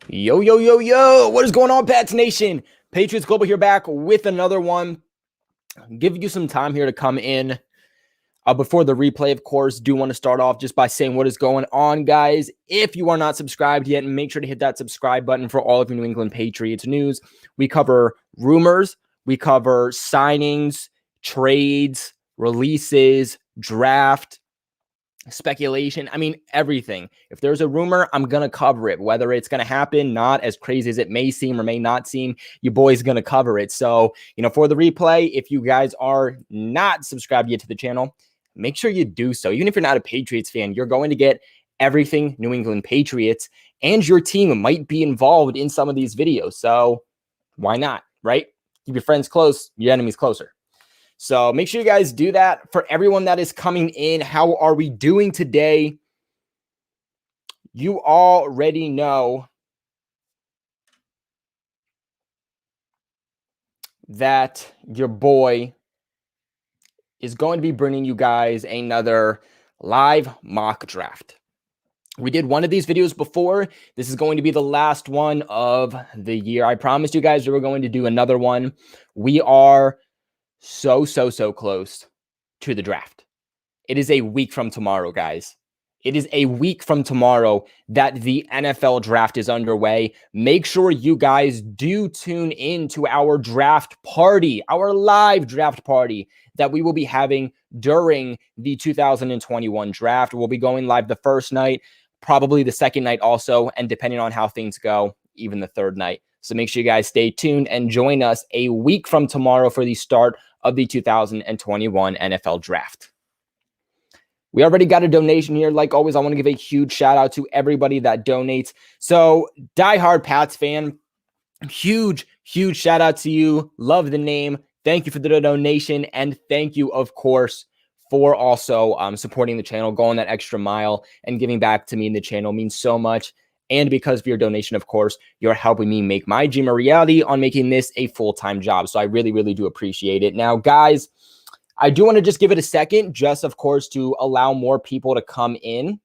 Yo, yo, yo, yo. What is going on, Pats Nation? Patriots Global here back with another one. Give you some time here to come in. Before the replay, of course, do want to start off just by saying what is going on, guys. If you are not subscribed yet, make sure to hit that subscribe button for all of your New England Patriots news. We cover rumors, we cover signings, trades, releases, draft, speculation. I mean, everything. If there's a rumor, I'm going to cover it. Whether it's going to happen, not as crazy as it may seem or may not seem, your boy's going to cover it. So, for the replay, if you guys are not subscribed yet to the channel, make sure you do so. Even if you're not a Patriots fan, you're going to get everything New England Patriots, and your team might be involved in some of these videos. So why not, right? Keep your friends close, your enemies closer. So make sure you guys do that. For everyone that is coming in, how are we doing today? You already know that your boy is going to be bringing you guys another live mock draft. We did one of these videos before. This is going to be the last one of the year. I promised you guys we were going to do another one. We are so close to the draft. It is a week from tomorrow, guys. It is a week from tomorrow that the NFL draft is underway. Make sure you guys do tune in to our draft party, our live draft party that we will be having during the 2021 draft. We'll be going live the first night, probably the second night also, and depending on how things go, even the third night. So make sure you guys stay tuned and join us a week from tomorrow for the start of the 2021 NFL draft. We already got a donation here. Like always, I want to give a huge shout out to everybody that donates. So, diehard Pats fan, huge shout out to you. Love the name. Thank you for the donation. And thank you, of course, for also supporting the channel, going that extra mile and giving back to me in the channel. It means so much. And because of your donation, of course, you're helping me make my dream a reality on making this a full-time job. So I really do appreciate it. Now, guys, I do want to just give it a second, just, of course, to allow more people to come in.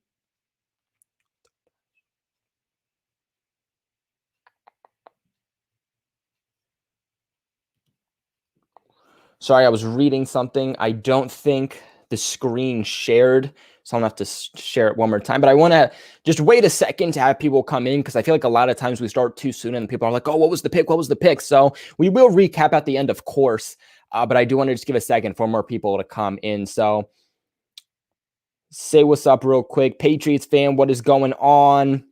Sorry, I was reading something. I don't think the screen shared, so I'm going to have to share it one more time. But I want to just wait a second to have people come in, because I feel like a lot of times we start too soon and people are like, oh, what was the pick? What was the pick? So we will recap at the end, of course. But I do want to just give a second for more people to come in. So say what's up real quick. Patriots fan, what is going on?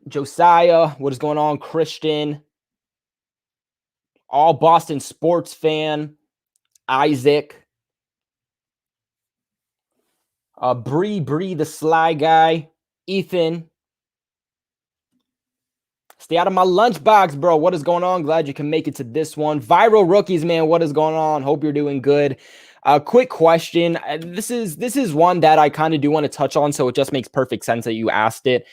Josiah, what is going on? Christian. All Boston sports fan. Isaac. Bree, the sly guy. Ethan. Stay out of my lunchbox, bro. What is going on? Glad you can make it to this one. Viral rookies, man. What is going on? Hope you're doing good. Quick question. This is one that I kind of do want to touch on, so it just makes perfect sense that you asked it.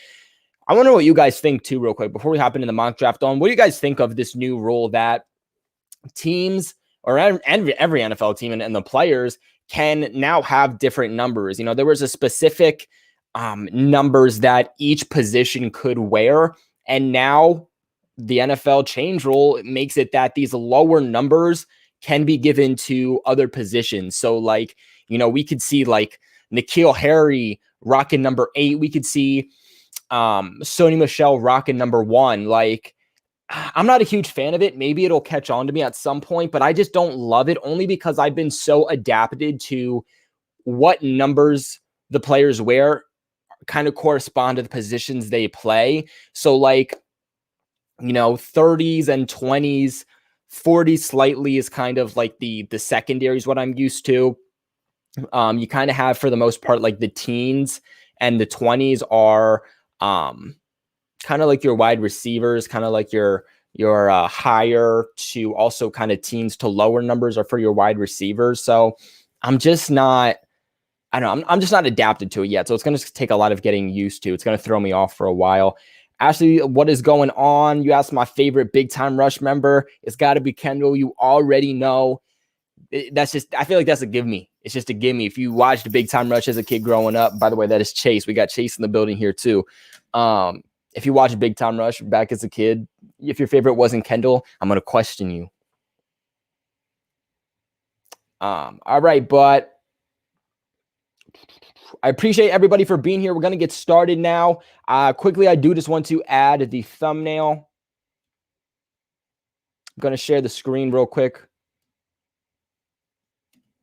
I wonder what you guys think too, real quick, before we hop into the mock draft. What do you guys think of this new rule that teams, or every NFL team and the players, can now have different numbers? There was a specific numbers that each position could wear. And now the NFL change rule makes it that these lower numbers can be given to other positions. So, like, we could see like N'Keal Harry rocking number 8. We could see Sony Michel rocking number 1. Like, I'm not a huge fan of it. Maybe it'll catch on to me at some point, but I just don't love it, only because I've been so adapted to what numbers the players wear kind of correspond to the positions they play. So, like, 30s and 20s, 40s slightly is kind of like the secondary is what I'm used to. You kind of have, for the most part, like the teens, and the 20s are kind of like your wide receivers, kind of like your higher to also kind of teens to lower numbers are for your wide receivers. So I'm just not, I don't know, I'm just not adapted to it yet. So it's going to take a lot of getting used to. It's going to throw me off for a while. Ashley, what is going on? You asked my favorite big time rush member. It's got to be Kendall. You already know. That's just, I feel like that's a give me. It's just a gimme. If you watched Big Time Rush as a kid growing up, by the way, that is Chase. We got Chase in the building here too. If you watched Big Time Rush back as a kid, if your favorite wasn't Kendall, I'm going to question you. All right, but I appreciate everybody for being here. We're going to get started now. Quickly, I do just want to add the thumbnail. I'm going to share the screen real quick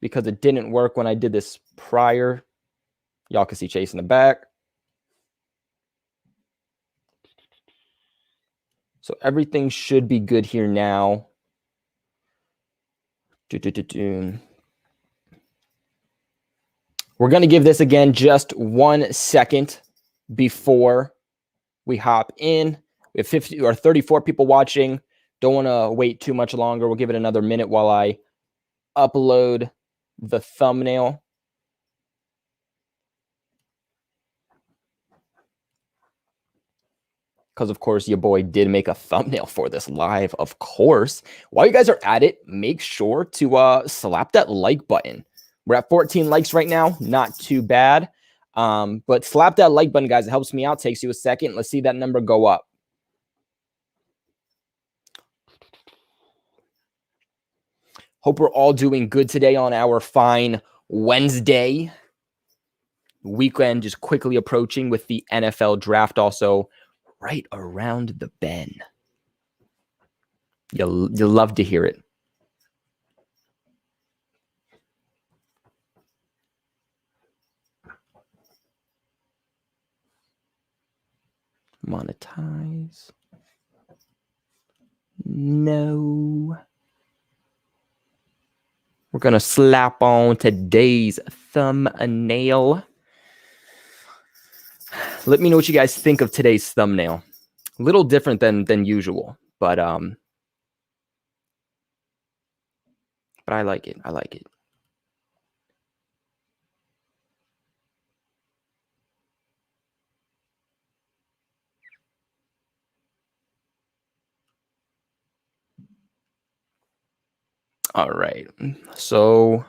because it didn't work when I did this prior. Y'all can see Chase in the back. So everything should be good here now. We're going to give this again just 1 second before we hop in. We have 50 or 34 people watching. Don't want to wait too much longer. We'll give it another minute while I upload the thumbnail. Because, of course, your boy did make a thumbnail for this live, of course. While you guys are at it, make sure to slap that like button. We're at 14 likes right now. Not too bad. But slap that like button, guys. It helps me out. Takes you a second. Let's see that number go up. Hope we're all doing good today on our fine Wednesday. Weekend just quickly approaching with the NFL draft also right around the bend. You'll love to hear it. Monetize. No. We're going to slap on today's thumbnail. Let me know what you guys think of today's thumbnail. A little different than usual, but I like it. I like it. All right. So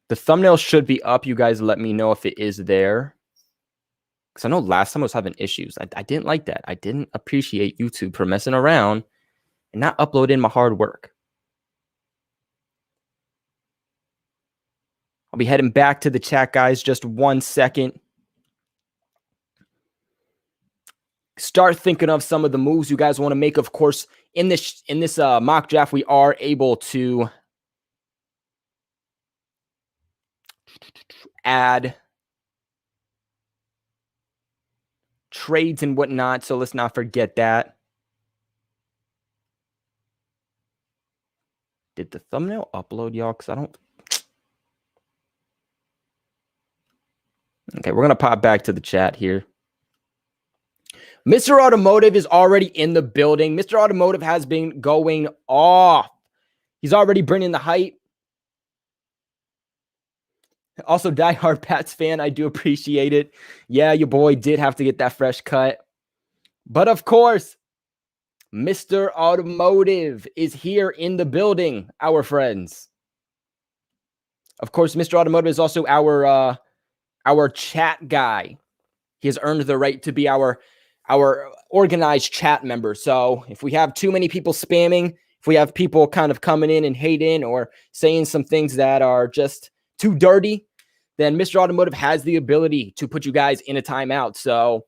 the thumbnail should be up. You guys let me know if it is there. Because I know last time I was having issues. I didn't like that. I didn't appreciate YouTube for messing around and not uploading my hard work. I'll be heading back to the chat, guys. Just 1 second. Start thinking of some of the moves you guys want to make. Of course, in this mock draft, we are able to add trades and whatnot. So let's not forget that. Did the thumbnail upload, y'all? Because I don't. Okay, we're going to pop back to the chat here. Mr. Automotive is already in the building. Mr. Automotive has been going off. He's already bringing the hype. Also, diehard Pats fan, I do appreciate it. Yeah, your boy did have to get that fresh cut. But of course, Mr. Automotive is here in the building, our friends. Of course, Mr. Automotive is also our chat guy. He has earned the right to be our organized chat member. So if we have too many people spamming, if we have people kind of coming in and hating or saying some things that are just too dirty, then Mr. Automotive has the ability to put you guys in a timeout. So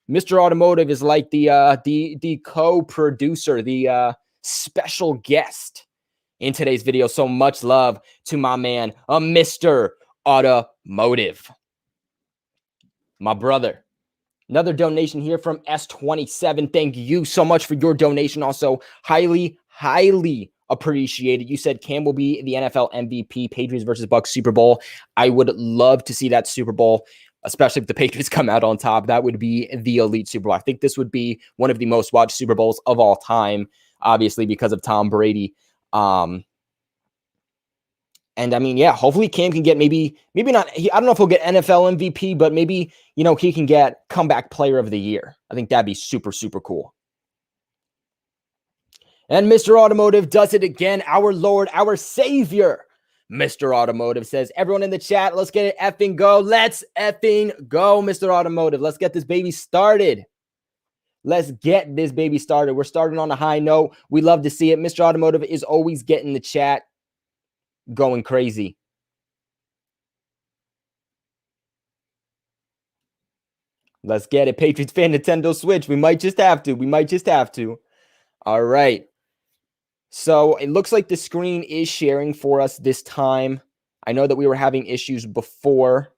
Mr. Automotive is like the co-producer, the special guest in today's video. So much love to my man, Mr. Automotive. My brother. Another donation here from S27. Thank you so much for your donation. Also, highly, highly appreciated. You said Cam will be the NFL MVP, Patriots versus Bucs Super Bowl. I would love to see that Super Bowl, especially if the Patriots come out on top. That would be the elite Super Bowl. I think this would be one of the most watched Super Bowls of all time, obviously because of Tom Brady. And I mean, yeah, hopefully Cam can get maybe not. I don't know if he'll get NFL MVP, but maybe, he can get comeback player of the year. I think that'd be super, super cool. And Mr. Automotive does it again. Our Lord, our Savior, Mr. Automotive says, everyone in the chat, let's get it effing go. Let's effing go, Mr. Automotive. Let's get this baby started. Let's get this baby started. We're starting on a high note. We love to see it. Mr. Automotive is always getting the chat going crazy. Let's get it. Patriots fan, Nintendo Switch. We might just have to. All right. So it looks like the screen is sharing for us this time. I know that we were having issues before,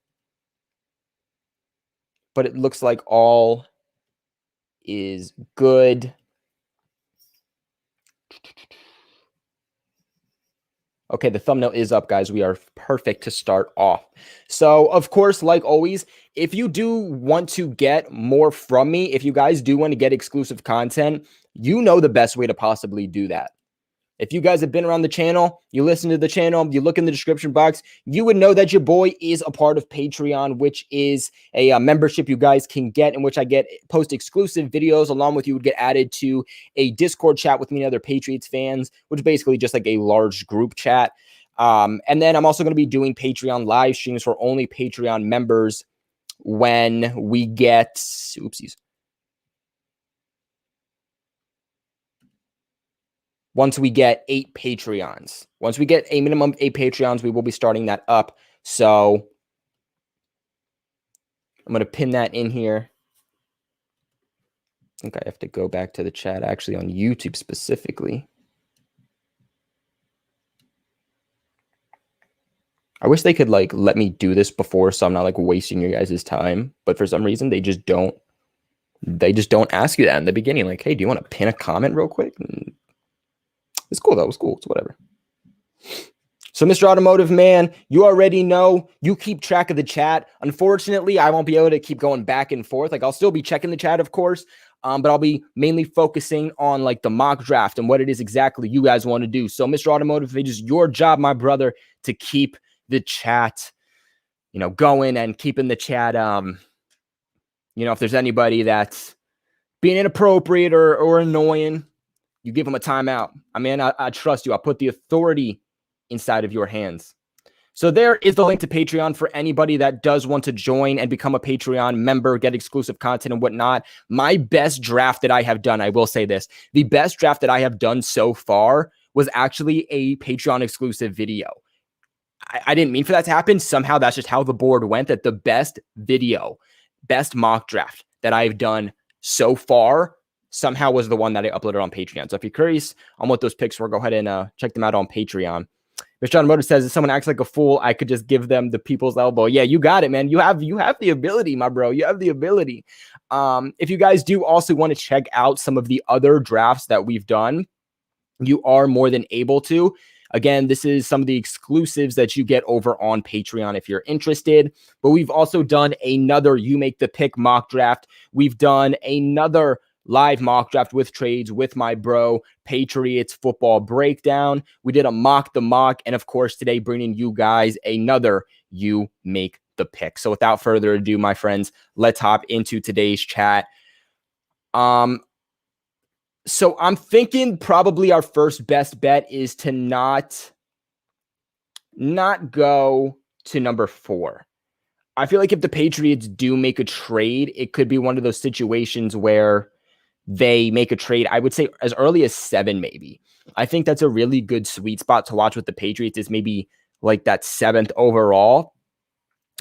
but it looks like all is good. Okay, the thumbnail is up, guys. We are perfect to start off. So, of course, like always, if you do want to get more from me, if you guys do want to get exclusive content, you know the best way to possibly do that. If you guys have been around the channel, you listen to the channel, you look in the description box, you would know that your boy is a part of Patreon, which is a membership you guys can get, in which I get post exclusive videos. Along with, you would get added to a Discord chat with me and other Patriots fans, which is basically just like a large group chat. And then I'm also going to be doing Patreon live streams for only Patreon members when we get, oopsies. Once we get 8 Patreons. Once we get a minimum of 8 Patreons, we will be starting that up. So I'm going to pin that in here. I think I have to go back to the chat actually on YouTube specifically. I wish they could like let me do this before, so I'm not like wasting your guys' time. But for some reason, they just don't ask you that in the beginning. Like, hey, do you want to pin a comment real quick? And it's cool though. It's cool. It's whatever. So, Mr. Automotive Man, you already know, you keep track of the chat. Unfortunately, I won't be able to keep going back and forth. Like, I'll still be checking the chat, of course, but I'll be mainly focusing on like the mock draft and what it is exactly you guys want to do. So, Mr. Automotive, it is your job, my brother, to keep the chat, going and keeping the chat, if there's anybody that's being inappropriate or annoying, you give them a timeout. I mean, I trust you. I put the authority inside of your hands. So there is the link to Patreon for anybody that does want to join and become a Patreon member, get exclusive content and whatnot. My best draft that I have done, I will say this, the best draft that I have done so far was actually a Patreon exclusive video. I didn't mean for that to happen. Somehow that's just how the board went, that the best video, best mock draft that I've done so far somehow was the one that I uploaded on Patreon. So if you're curious on what those picks were, go ahead and check them out on Patreon. Mr. Automotive says, if someone acts like a fool, I could just give them the people's elbow. Yeah, you got it, man. You have the ability, my bro. You have the ability. If you guys do also want to check out some of the other drafts that we've done, you are more than able to. Again, this is some of the exclusives that you get over on Patreon if you're interested. But we've also done another You Make the Pick mock draft. We've done another live mock draft with trades with my bro, Patriots football breakdown. We did a mock the mock. And of course, today bringing you guys another You Make the Pick. So without further ado, my friends, let's hop into today's chat. So I'm thinking probably our first best bet is to not go to number 4. I feel like if the Patriots do make a trade, it could be one of those situations where they make a trade, I would say as early as 7, maybe. I think that's a really good sweet spot to watch with the Patriots, is maybe like that 7th overall.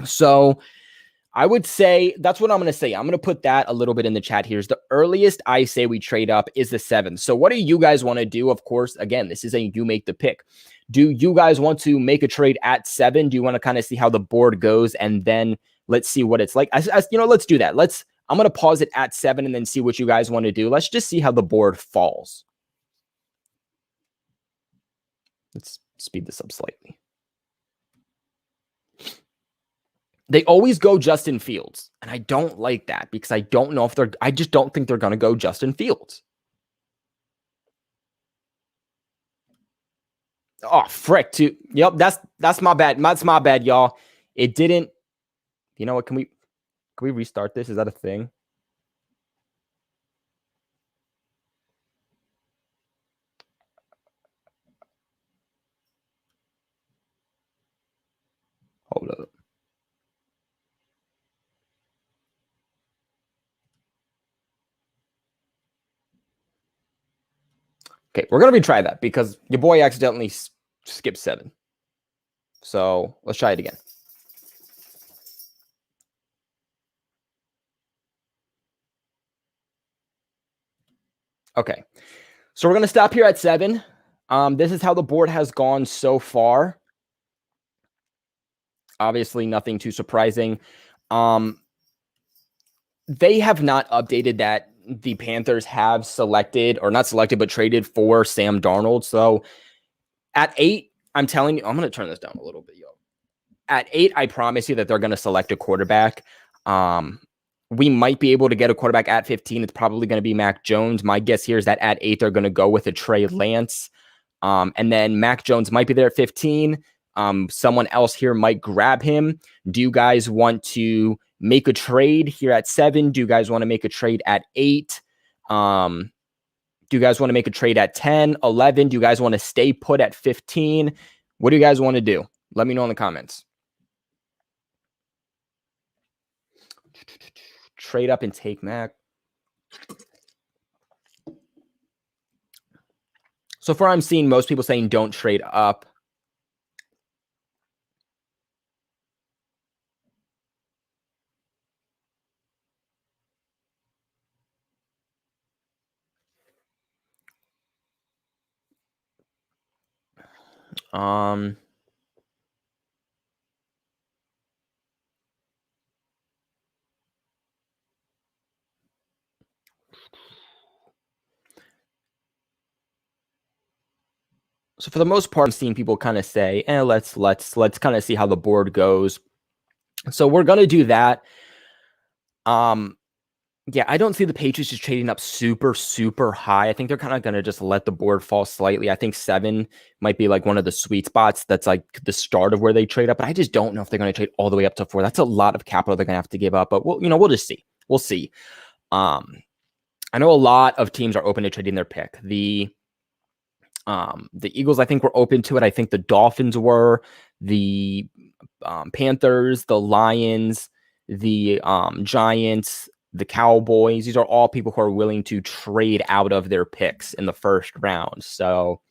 So I would say that's what I'm going to say. I'm going to put that a little bit in the chat here. Is the earliest I say we trade up is the 7th. So what do you guys want to do? Of course, again, this is a You Make the Pick. Do you guys want to make a trade at 7? Do you want to kind of see how the board goes and then let's see what it's like? Let's do that. I'm going to pause it at 7 and then see what you guys want to do. Let's just see how the board falls. Let's speed this up slightly. They always go Justin Fields, and I don't like that because I don't know if I just don't think they're going to go Justin Fields. Oh, frick, too. Yep, that's my bad. That's my bad, y'all. It didn't. You know what? Can we restart this? Is that a thing? Okay, we're going to retry that because your boy accidentally skipped 7. So let's try it again. Okay, so we're going to stop here at 7. This is how the board has gone so far. Obviously, nothing too surprising. They have not updated that the Panthers have selected, or not selected, but traded for Sam Darnold. So at 8, I'm telling you, I'm going to turn this down a little bit, yo. At 8, I promise you that they're going to select a quarterback. We might be able to get a quarterback at 15. It's probably going to be Mac Jones. My guess here is that at 8, they're going to go with a Trey Lance. And then Mac Jones might be there at 15. Someone else here might grab him. Do you guys want to make a trade here at 7? Do you guys want to make a trade at 8? Do you guys want to make a trade at 10, 11? Do you guys want to stay put at 15? What do you guys want to do? Let me know in the comments. Trade up and take Mac. So far, I'm seeing most people saying don't trade up. So for the most part, I'm seeing people kind of say, let's kind of see how the board goes. So we're going to do that. Yeah, I don't see the Patriots just trading up super, super high. I think they're kind of going to just let the board fall slightly. I think 7 might be like one of the sweet spots. That's like the start of where they trade up. But I just don't know if they're going to trade all the way up to 4. That's a lot of capital they're going to have to give up. But we'll just see. We'll see. I know a lot of teams are open to trading their pick. The Eagles, I think, were open to it. I think the Dolphins were. The Panthers, the Lions, the Giants, the Cowboys. These are all people who are willing to trade out of their picks in the first round. So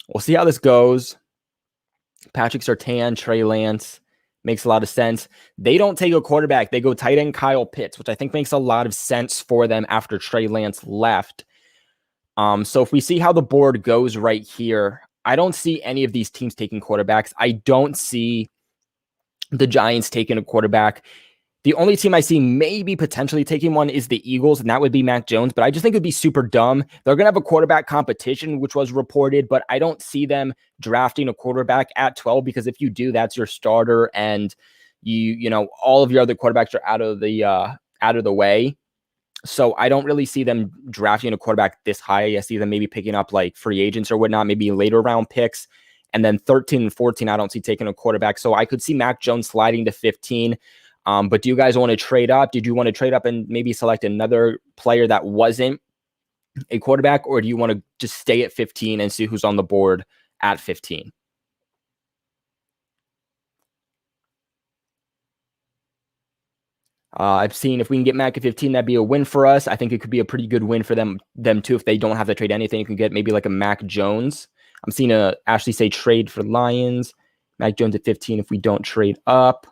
we'll see how this goes. Patrick Surtain, Trey Lance, makes a lot of sense. They don't take a quarterback. They go tight end Kyle Pitts, which I think makes a lot of sense for them after Trey Lance left. So if we see how the board goes right here, I don't see any of these teams taking quarterbacks. I don't see the Giants taking a quarterback. The only team I see maybe potentially taking one is the Eagles, and that would be Mac Jones. But I just think it would be super dumb. They're going to have a quarterback competition, which was reported, but I don't see them drafting a quarterback at 12, because if you do, that's your starter, and you know all of your other quarterbacks are out of the way. So I don't really see them drafting a quarterback this high. I see them maybe picking up like free agents or whatnot, maybe later round picks. And then 13 and 14, I don't see taking a quarterback. So I could see Mac Jones sliding to 15. But do you guys want to trade up? Did you want to trade up and maybe select another player that wasn't a quarterback? Or do you want to just stay at 15 and see who's on the board at 15? I've seen if we can get Mac at 15, that'd be a win for us. I think it could be a pretty good win for them too. If they don't have to trade anything, you can get maybe like a Mac Jones. I'm seeing Ashley say trade for Lions. Mac Jones at 15 if we don't trade up.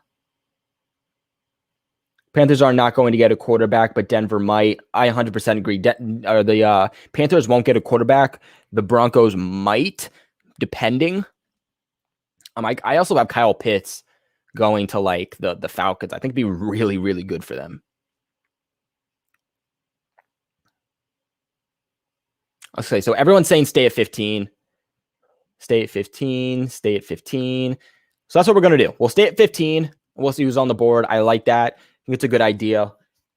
Panthers are not going to get a quarterback, but Denver might. I 100% agree. The Panthers won't get a quarterback. The Broncos might, depending. I also have Kyle Pitts going to like the Falcons. I think it'd be really, really good for them. Okay, so everyone's saying stay at 15. Stay at 15. Stay at 15. So that's what we're going to do. We'll stay at 15. We'll see who's on the board. I like that. I think it's a good idea.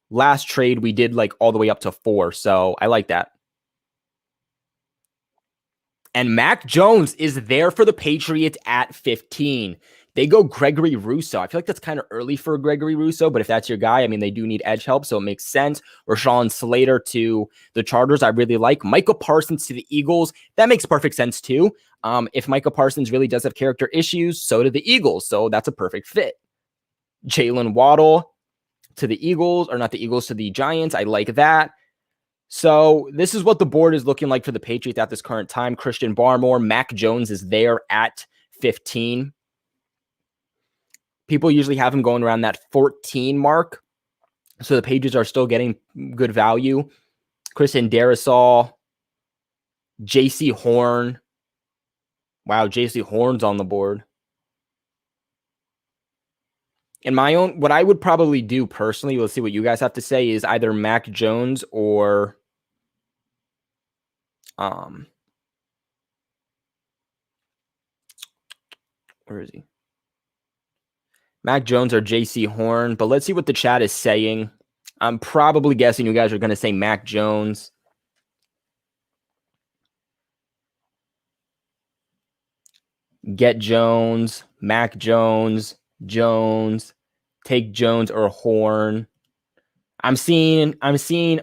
Last trade, we did like all the way up to 4. So I like that. And Mac Jones is there for the Patriots at 15. They go Gregory Rousseau. I feel like that's kind of early for Gregory Rousseau, but if that's your guy, I mean, they do need edge help, so it makes sense. Rashawn Slater to the Chargers, I really like. Micah Parsons to the Eagles, that makes perfect sense too. If Micah Parsons really does have character issues, so do the Eagles, so that's a perfect fit. Jalen Waddle to the Eagles, or not the Eagles, to the Giants, I like that. So this is what the board is looking like for the Patriots at this current time. Christian Barmore, Mac Jones is there at 15. People usually have him going around that 14 mark. So the Patriots are still getting good value. Christian Darrisaw, JC Horn. Wow, JC Horn's on the board. In my own, what I would probably do personally, let's see what you guys have to say, is either Mac Jones or where is he? Mac Jones or JC Horn, but let's see what the chat is saying. I'm probably guessing you guys are going to say Mac Jones. Get Jones, Mac Jones, Jones, take Jones or Horn. I'm seeing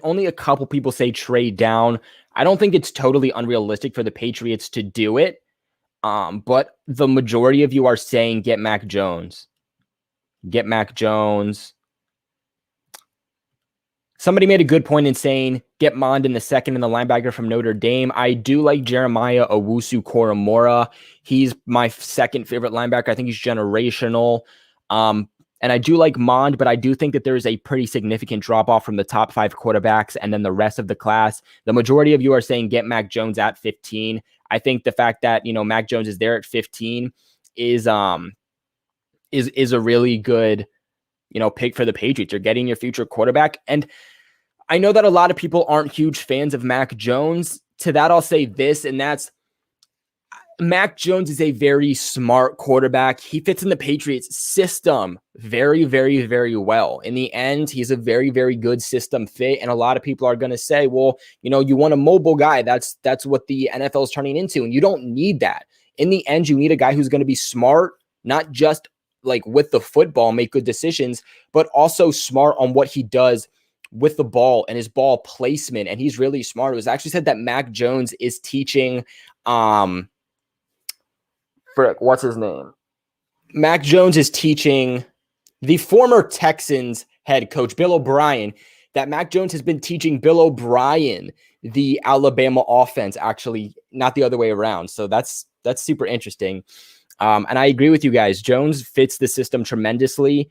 only a couple people say trade down. I don't think it's totally unrealistic for the Patriots to do it. But the majority of you are saying get Mac Jones. Get Mac Jones. Somebody made a good point in saying get Mond in the second and the linebacker from Notre Dame. I do like Jeremiah Owusu-Koramoah. He's my second favorite linebacker. I think he's generational. And I do like Mond, but I do think that there is a pretty significant drop-off from the top 5 quarterbacks and then the rest of the class. The majority of you are saying get Mac Jones at 15. I think the fact that, Mac Jones is there at 15 is a really good, pick for the Patriots. You're getting your future quarterback. And I know that a lot of people aren't huge fans of Mac Jones. To that, I'll say this, and that's Mac Jones is a very smart quarterback. He fits in the Patriots system very, very, very well. In the end, he's a very, very good system fit. And a lot of people are going to say, well, you want a mobile guy. That's what the NFL is turning into. And you don't need that. In the end, you need a guy who's going to be smart, not just like with the football, make good decisions, but also smart on what he does with the ball and his ball placement. And he's really smart. It was actually said that Mac Jones is teaching, what's his name? Mac Jones is teaching the former Texans head coach, Bill O'Brien, that Mac Jones has been teaching Bill O'Brien the Alabama offense, actually, not the other way around. So that's super interesting. And I agree with you guys. Jones fits the system tremendously.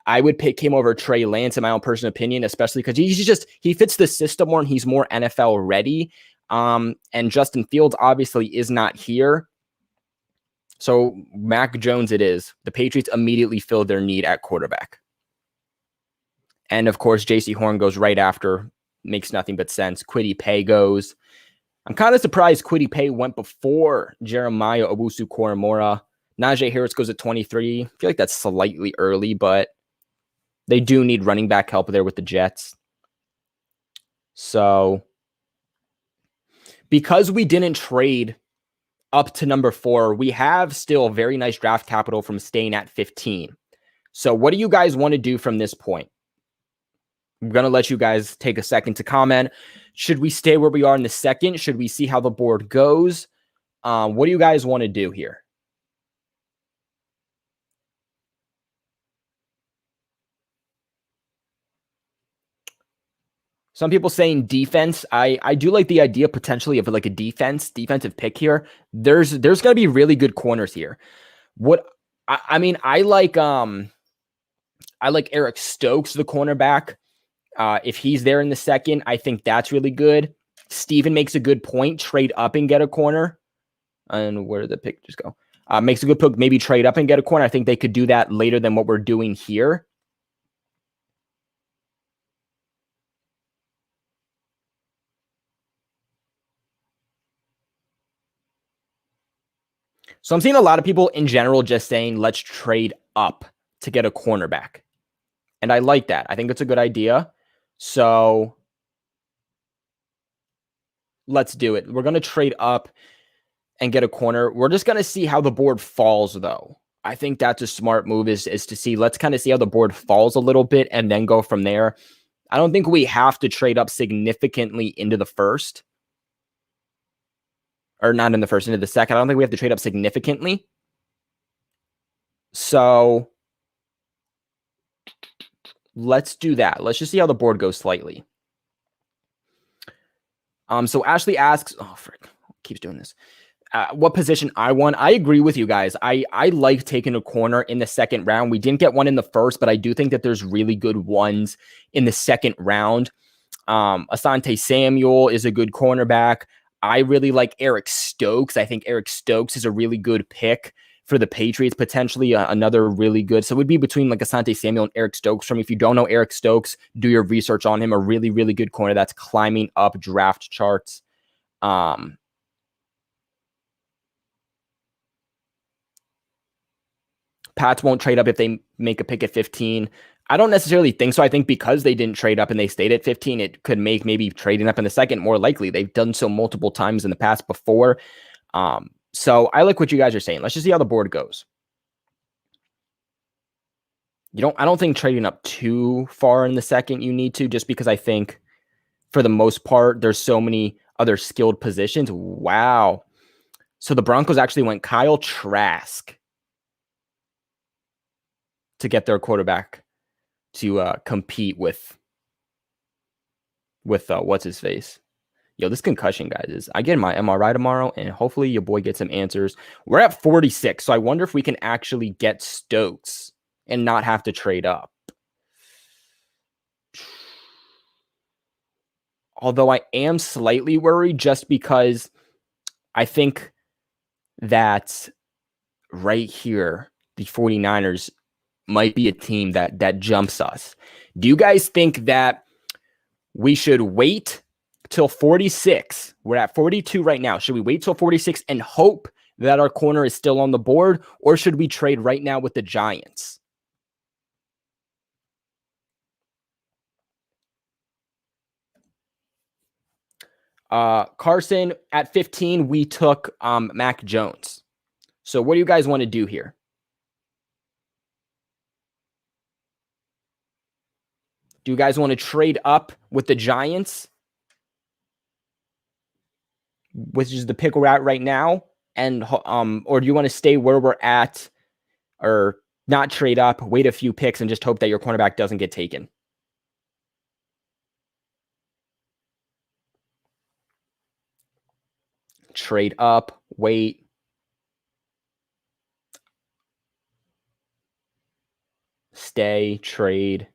I would pick him over Trey Lance in my own personal opinion, especially because he fits the system more and he's more NFL ready. And Justin Fields obviously is not here. So Mac Jones it is. The Patriots immediately filled their need at quarterback. And of course, JC Horn goes right after. Makes nothing but sense. Kwity Paye goes. I'm kind of surprised Kwity Paye went before Jeremiah Owusu-Koramoah. Najee Harris goes at 23. I feel like that's slightly early, but they do need running back help there with the Jets. So because we didn't trade up to number 4, we have still very nice draft capital from staying at 15. So what do you guys want to do from this point? I'm going to let you guys take a second to comment. Should we stay where we are in the second? Should we see how the board goes? What do you guys want to do here? Some people saying defense. I do like the idea potentially of like a defensive pick here. There's going to be really good corners here. I like Eric Stokes, the cornerback. If he's there in the second, I think that's really good. Steven makes a good point. Trade up and get a corner. And where did the pick just go? Makes a good pick. Maybe trade up and get a corner. I think they could do that later than what we're doing here. So I'm seeing a lot of people in general just saying, let's trade up to get a cornerback. And I like that. I think it's a good idea. So let's do it. We're going to trade up and get a corner. We're just going to see how the board falls, though. I think that's a smart move is to see. Let's kind of see how the board falls a little bit and then go from there. I don't think we have to trade up significantly into the first. Or not in the first, into the second. I don't think we have to trade up significantly. So let's do that. Let's just see how the board goes slightly. So Ashley asks, oh, frick, keeps doing this. What position I want? I agree with you guys. I like taking a corner in the second round. We didn't get one in the first, but I do think that there's really good ones in the second round. Asante Samuel is a good cornerback. I really like Eric Stokes. I think Eric Stokes is a really good pick for the Patriots, potentially another really good. So it would be between like Asante Samuel and Eric Stokes. From if you don't know Eric Stokes, do your research on him. A really, really good corner that's climbing up draft charts. Pats won't trade up if they make a pick at 15. I don't necessarily think so. I think because they didn't trade up and they stayed at 15, it could make maybe trading up in the second more likely. They've done so multiple times in the past before. So I like what you guys are saying. Let's just see how the board goes. I don't think trading up too far in the second you need to, just because I think for the most part, there's so many other skilled positions. Wow. So the Broncos actually went Kyle Trask to get their quarterback to compete with what's his face. Yo, this concussion, guys, is I get my MRI tomorrow, and hopefully your boy gets some answers. We're at 46, so I wonder if we can actually get Stokes and not have to trade up. Although I am slightly worried just because I think that right here, the 49ers might be a team that jumps us. Do you guys think that we should wait till 46? We're at 42 right now. Should we wait till 46 and hope that our corner is still on the board, or should we trade right now with the Giants? Carson, at 15, we took Mac Jones. So what do you guys want to do here? Do you guys want to trade up with the Giants, which is the pick we're at right now, and or do you want to stay where we're at, or not trade up, wait a few picks, and just hope that your cornerback doesn't get taken? Trade up, wait. Stay, trade.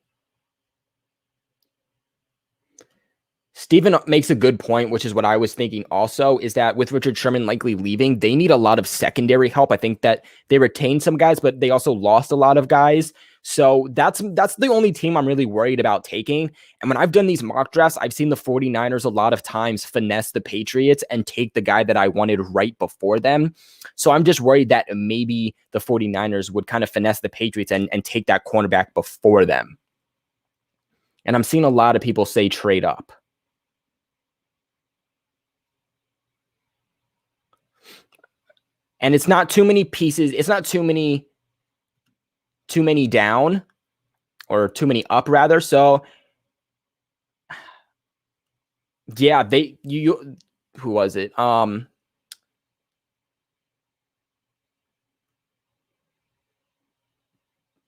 Steven makes a good point, which is what I was thinking also, is that with Richard Sherman likely leaving, they need a lot of secondary help. I think that they retained some guys, but they also lost a lot of guys. So that's the only team I'm really worried about taking. And when I've done these mock drafts, I've seen the 49ers a lot of times finesse the Patriots and take the guy that I wanted right before them. So I'm just worried that maybe the 49ers would kind of finesse the Patriots and take that cornerback before them. And I'm seeing a lot of people say trade up. And it's not too many pieces. It's not too many down, or too many up rather. So yeah, who was it?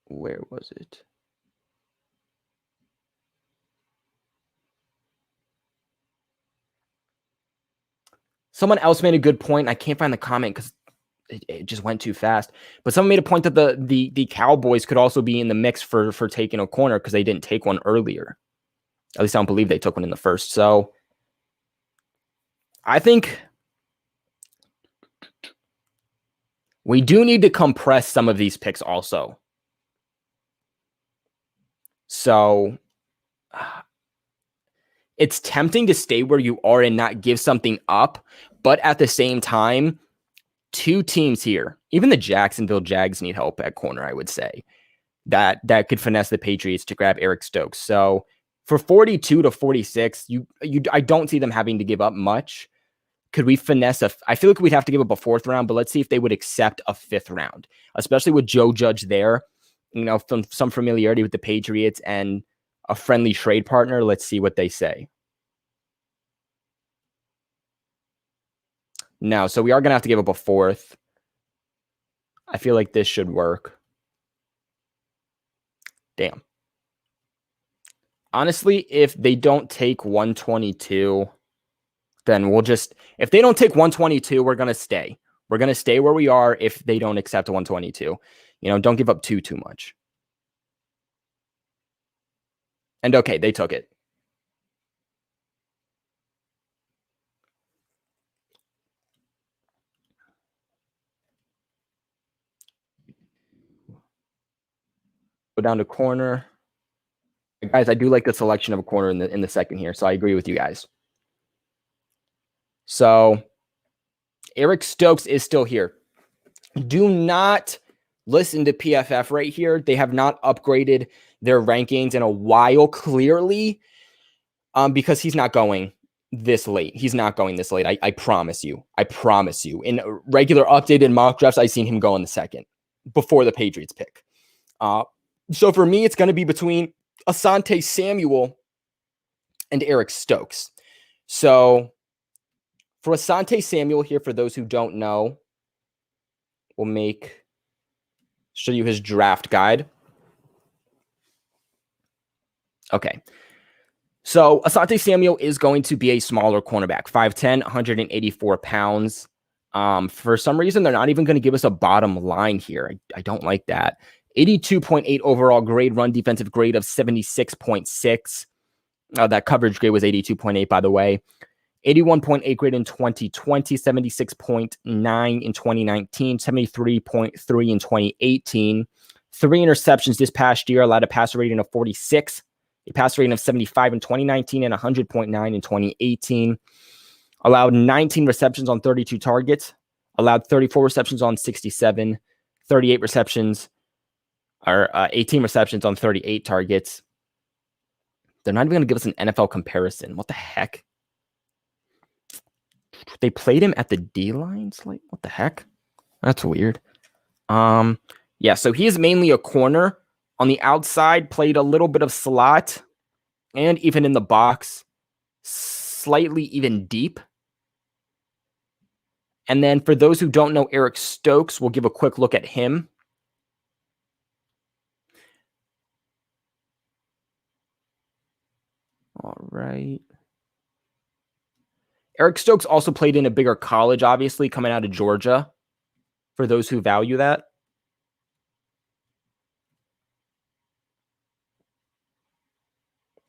Where was it? Someone else made a good point. I can't find the comment because it just went too fast. But someone made a point that the Cowboys could also be in the mix for taking a corner because they didn't take one earlier. At least I don't believe they took one in the first. So I think we do need to compress some of these picks also. So it's tempting to stay where you are and not give something up. But at the same time, two teams here, even the Jacksonville Jags need help at corner, I would say, that could finesse the Patriots to grab Eric Stokes. So for 42 to 46, I don't see them having to give up much. Could we finesse I feel like we'd have to give up a fourth round, but let's see if they would accept a fifth round, especially with Joe Judge there, from some familiarity with the Patriots and a friendly trade partner. Let's see what they say. No, so we are going to have to give up a fourth. I feel like this should work. Damn. Honestly, if they don't take 122, then we'll just, if they don't take 122, we're going to stay. We're going to stay where we are if they don't accept 122. You know, don't give up too much. And okay, they took it. Go down to corner. Guys, I do like the selection of a corner in the second here, so I agree with you guys. So Eric Stokes is still here. Do not listen to PFF right here. They have not upgraded their rankings in a while, clearly, because he's not going this late. He's not going this late. I promise you. I promise you. In regular updated mock drafts, I've seen him go in the second before the Patriots pick. So for me, it's going to be between Asante Samuel and Eric Stokes. So for Asante Samuel here, for those who don't know, we'll show you his draft guide. Okay. So Asante Samuel is going to be a smaller cornerback, 5'10", 184 pounds. For some reason, they're not even going to give us a bottom line here. I don't like that. 82.8 overall grade, run defensive grade of 76.6. That coverage grade was 82.8, by the way. 81.8 grade in 2020, 76.9 in 2019, 73.3 in 2018. 3 interceptions this past year, allowed a passer rating of 46, a passer rating of 75 in 2019, and 100.9 in 2018. Allowed 19 receptions on 32 targets, allowed 34 receptions on 67, 38 receptions, or 18 receptions on 38 targets. They're not even going to give us an NFL comparison. What the heck? They played him at the D-line? Like, what the heck? That's weird. Yeah, so he is mainly a corner. On the outside, played a little bit of slot, and even in the box, slightly even deep. And then for those who don't know Eric Stokes, we'll give a quick look at him. All right. Eric Stokes also played in a bigger college, obviously, coming out of Georgia, for those who value that.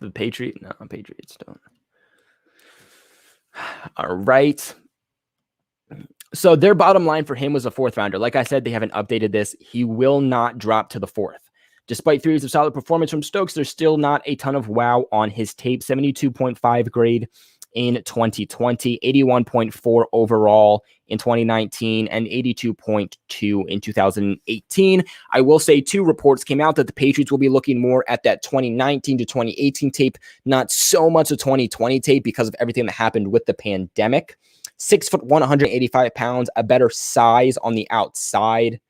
The Patriots? No, Patriots don't. All right. So their bottom line for him was a 4th rounder. Like I said, they haven't updated this. He will not drop to the 4th. Despite 3 years of solid performance from Stokes, there's still not a ton of wow on his tape. 72.5 grade in 2020, 81.4 overall in 2019, and 82.2 in 2018. I will say 2 reports came out that the Patriots will be looking more at that 2019 to 2018 tape, not so much a 2020 tape because of everything that happened with the pandemic. 6'1", 185 pounds, a better size on the outside.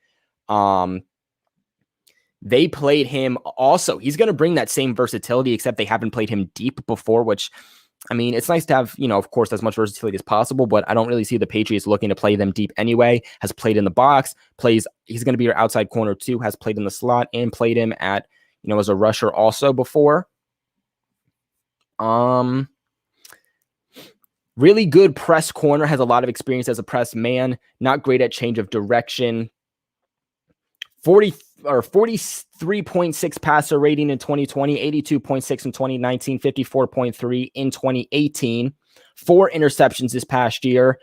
They played him also. He's going to bring that same versatility, except they haven't played him deep before, which, I mean, it's nice to have, you know, of course, as much versatility as possible, but I don't really see the Patriots looking to play them deep anyway. Has played in the box, he's going to be your outside corner too, has played in the slot and played him at, you know, as a rusher also before. Really good press corner, has a lot of experience as a press man, not great at change of direction. 43.6 passer rating in 2020, 82.6 in 2019, 54.3 in 2018. 4 interceptions this past year.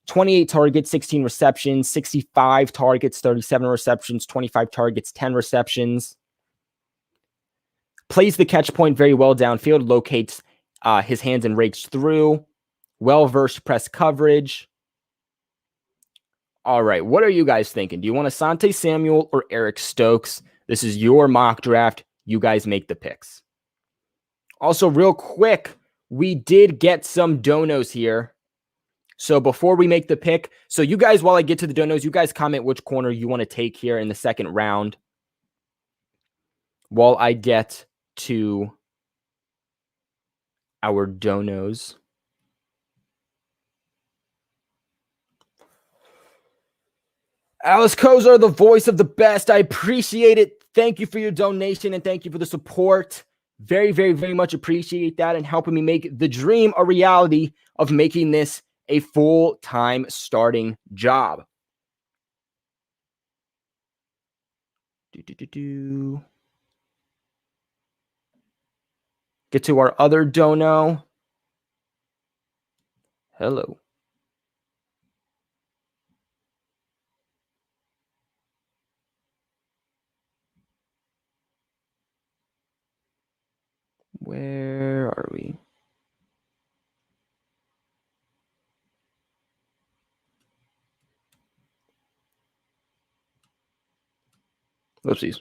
28 targets, 16 receptions, 65 targets, 37 receptions, 25 targets, 10 receptions. Plays the catch point very well downfield, locates his hands and rakes through. Well-versed press coverage. All right, what are you guys thinking? Do you want Asante Samuel or Eric Stokes? This is your mock draft. You guys make the picks. Also, real quick, we did get some donos here. So before we make the pick, so you guys, while I get to the donos, you guys comment which corner you want to take here in the second round while I get to our donos. Alice Kozar, the voice of the best. I appreciate it. Thank you for your donation and thank you for the support. Very, very, very much appreciate that and helping me make the dream a reality of making this a full-time starting job. Get to our other dono. Hello. Where are we? Oopsies.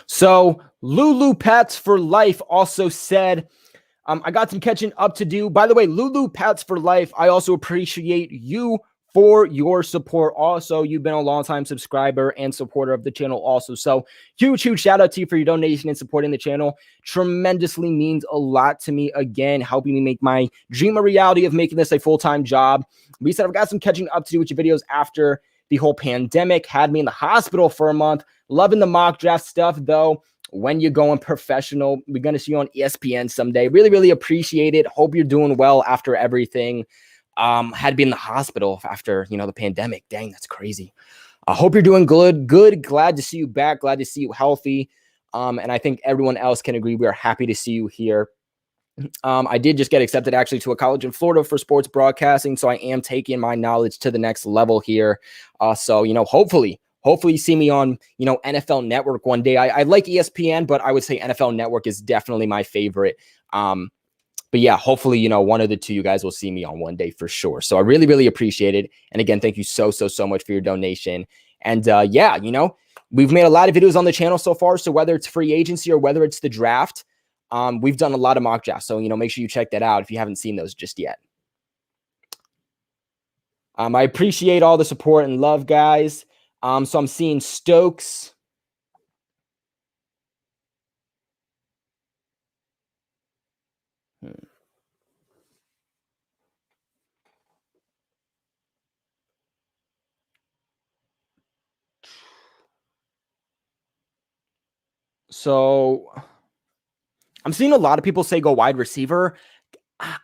So Lulu Pets for Life also said, I got some catching up to do. By the way, Lulu Pets for Life, I also appreciate you for your support. Also, you've been a long-time subscriber and supporter of the channel also. So huge, huge shout out to you for your donation and supporting the channel. Tremendously means a lot to me. Again, helping me make my dream a reality of making this a full-time job. We said I've got some catching up to do with your videos after the whole pandemic had me in the hospital for a month. Loving the mock draft stuff, though. When you're going professional, we're going to see you on ESPN someday. Really, really appreciate it. Hope you're doing well after everything. Had to be in the hospital after, the pandemic. Dang, that's crazy. I hope you're doing good. Glad to see you back. Glad to see you healthy. And I think everyone else can agree. We are happy to see you here. I did just get accepted actually to a college in Florida for sports broadcasting. So I am taking my knowledge to the next level here. So, hopefully you see me on, NFL Network one day. I like ESPN, but I would say NFL Network is definitely my favorite. But yeah, hopefully, one of the two you guys will see me on one day for sure. So I really, really appreciate it. And again, thank you so much for your donation. And yeah, we've made a lot of videos on the channel so far. So whether it's free agency or whether it's the draft, we've done a lot of mock drafts. So, make sure you check that out if you haven't seen those just yet. I appreciate all the support and love, guys. So I'm seeing Stokes. So I'm seeing a lot of people say go wide receiver.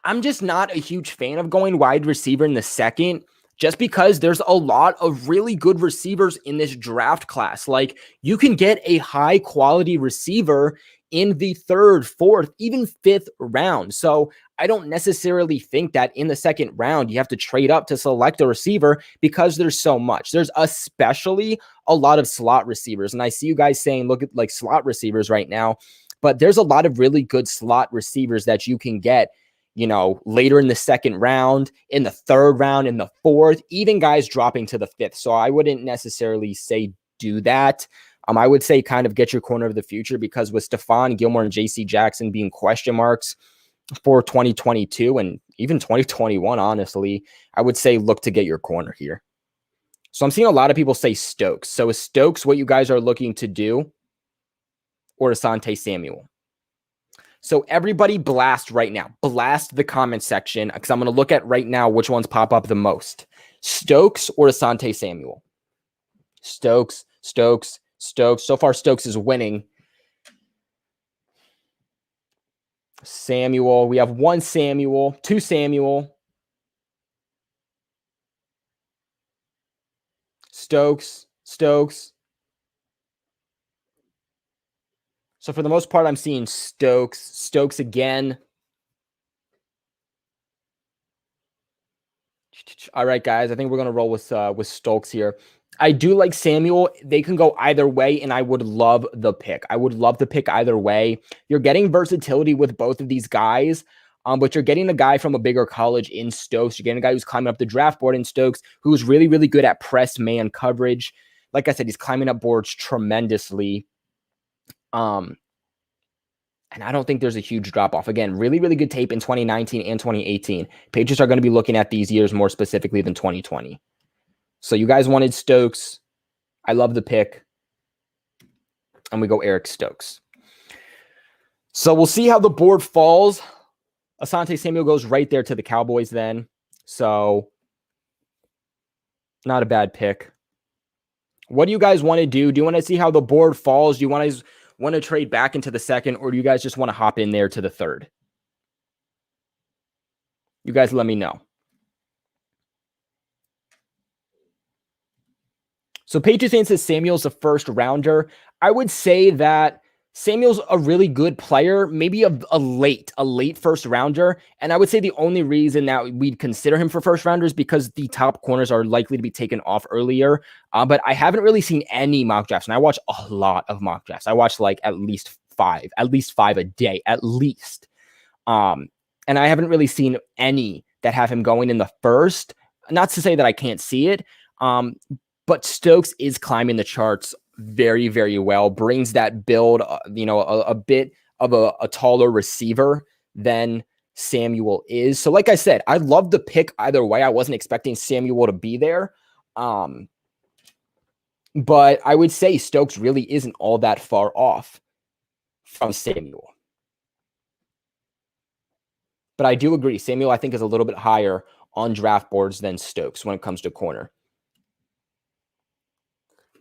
I'm just not a huge fan of going wide receiver in the second, just because there's a lot of really good receivers in this draft class. Like, you can get a high quality receiver in the third, fourth, even fifth round. So I don't necessarily think that in the second round, you have to trade up to select a receiver because there's so much. There's especially a lot of slot receivers. And I see you guys saying, look at like slot receivers right now, but there's a lot of really good slot receivers that you can get later in the second round, in the third round, in the fourth, even guys dropping to the fifth. So I wouldn't necessarily say do that. I would say kind of get your corner of the future, because with Stephon Gilmore and JC Jackson being question marks for 2022 and even 2021, honestly, I would say look to get your corner here. So I'm seeing a lot of people say Stokes. So is Stokes what you guys are looking to do, or Asante Samuel? So everybody blast right now. Blast the comment section, because I'm going to look at right now which ones pop up the most. Stokes or Asante Samuel? Stokes. So far, Stokes is winning. Samuel. We have one Samuel, two Samuel. Stokes. So for the most part, I'm seeing Stokes again. All right, guys, I think we're going to roll with Stokes here. I do like Samuel. They can go either way, and I would love the pick. I would love to pick either way. You're getting versatility with both of these guys, but you're getting a guy from a bigger college in Stokes. You're getting a guy who's climbing up the draft board in Stokes, who's really, really good at press man coverage. Like I said, he's climbing up boards tremendously. And I don't think there's a huge drop-off. Again, really, really good tape in 2019 and 2018. Patriots are going to be looking at these years more specifically than 2020. So you guys wanted Stokes. I love the pick. And we go Eric Stokes. So we'll see how the board falls. Asante Samuel goes right there to the Cowboys then. So Not a bad pick. What do you guys want to do? Do you want to see how the board falls? Do you want to trade back into the second, or do you guys just want to hop in there to the third? You guys let me know. So Patriots fan says Samuel's a first rounder. I would say that Samuel's a really good player, maybe a late first rounder. And I would say the only reason that we'd consider him for first rounders because the top corners are likely to be taken off earlier. But I haven't really seen any mock drafts, and I watch a lot of mock drafts. I watch like at least five a day, at least. And I haven't really seen any that have him going in the first. Not to say that I can't see it. But Stokes is climbing the charts very, very well, brings that build, a bit of a taller receiver than Samuel is. So like I said, I love the pick either way. I wasn't expecting Samuel to be there. But I would say Stokes really isn't all that far off from Samuel. But I do agree. Samuel, I think, is a little bit higher on draft boards than Stokes when it comes to corner.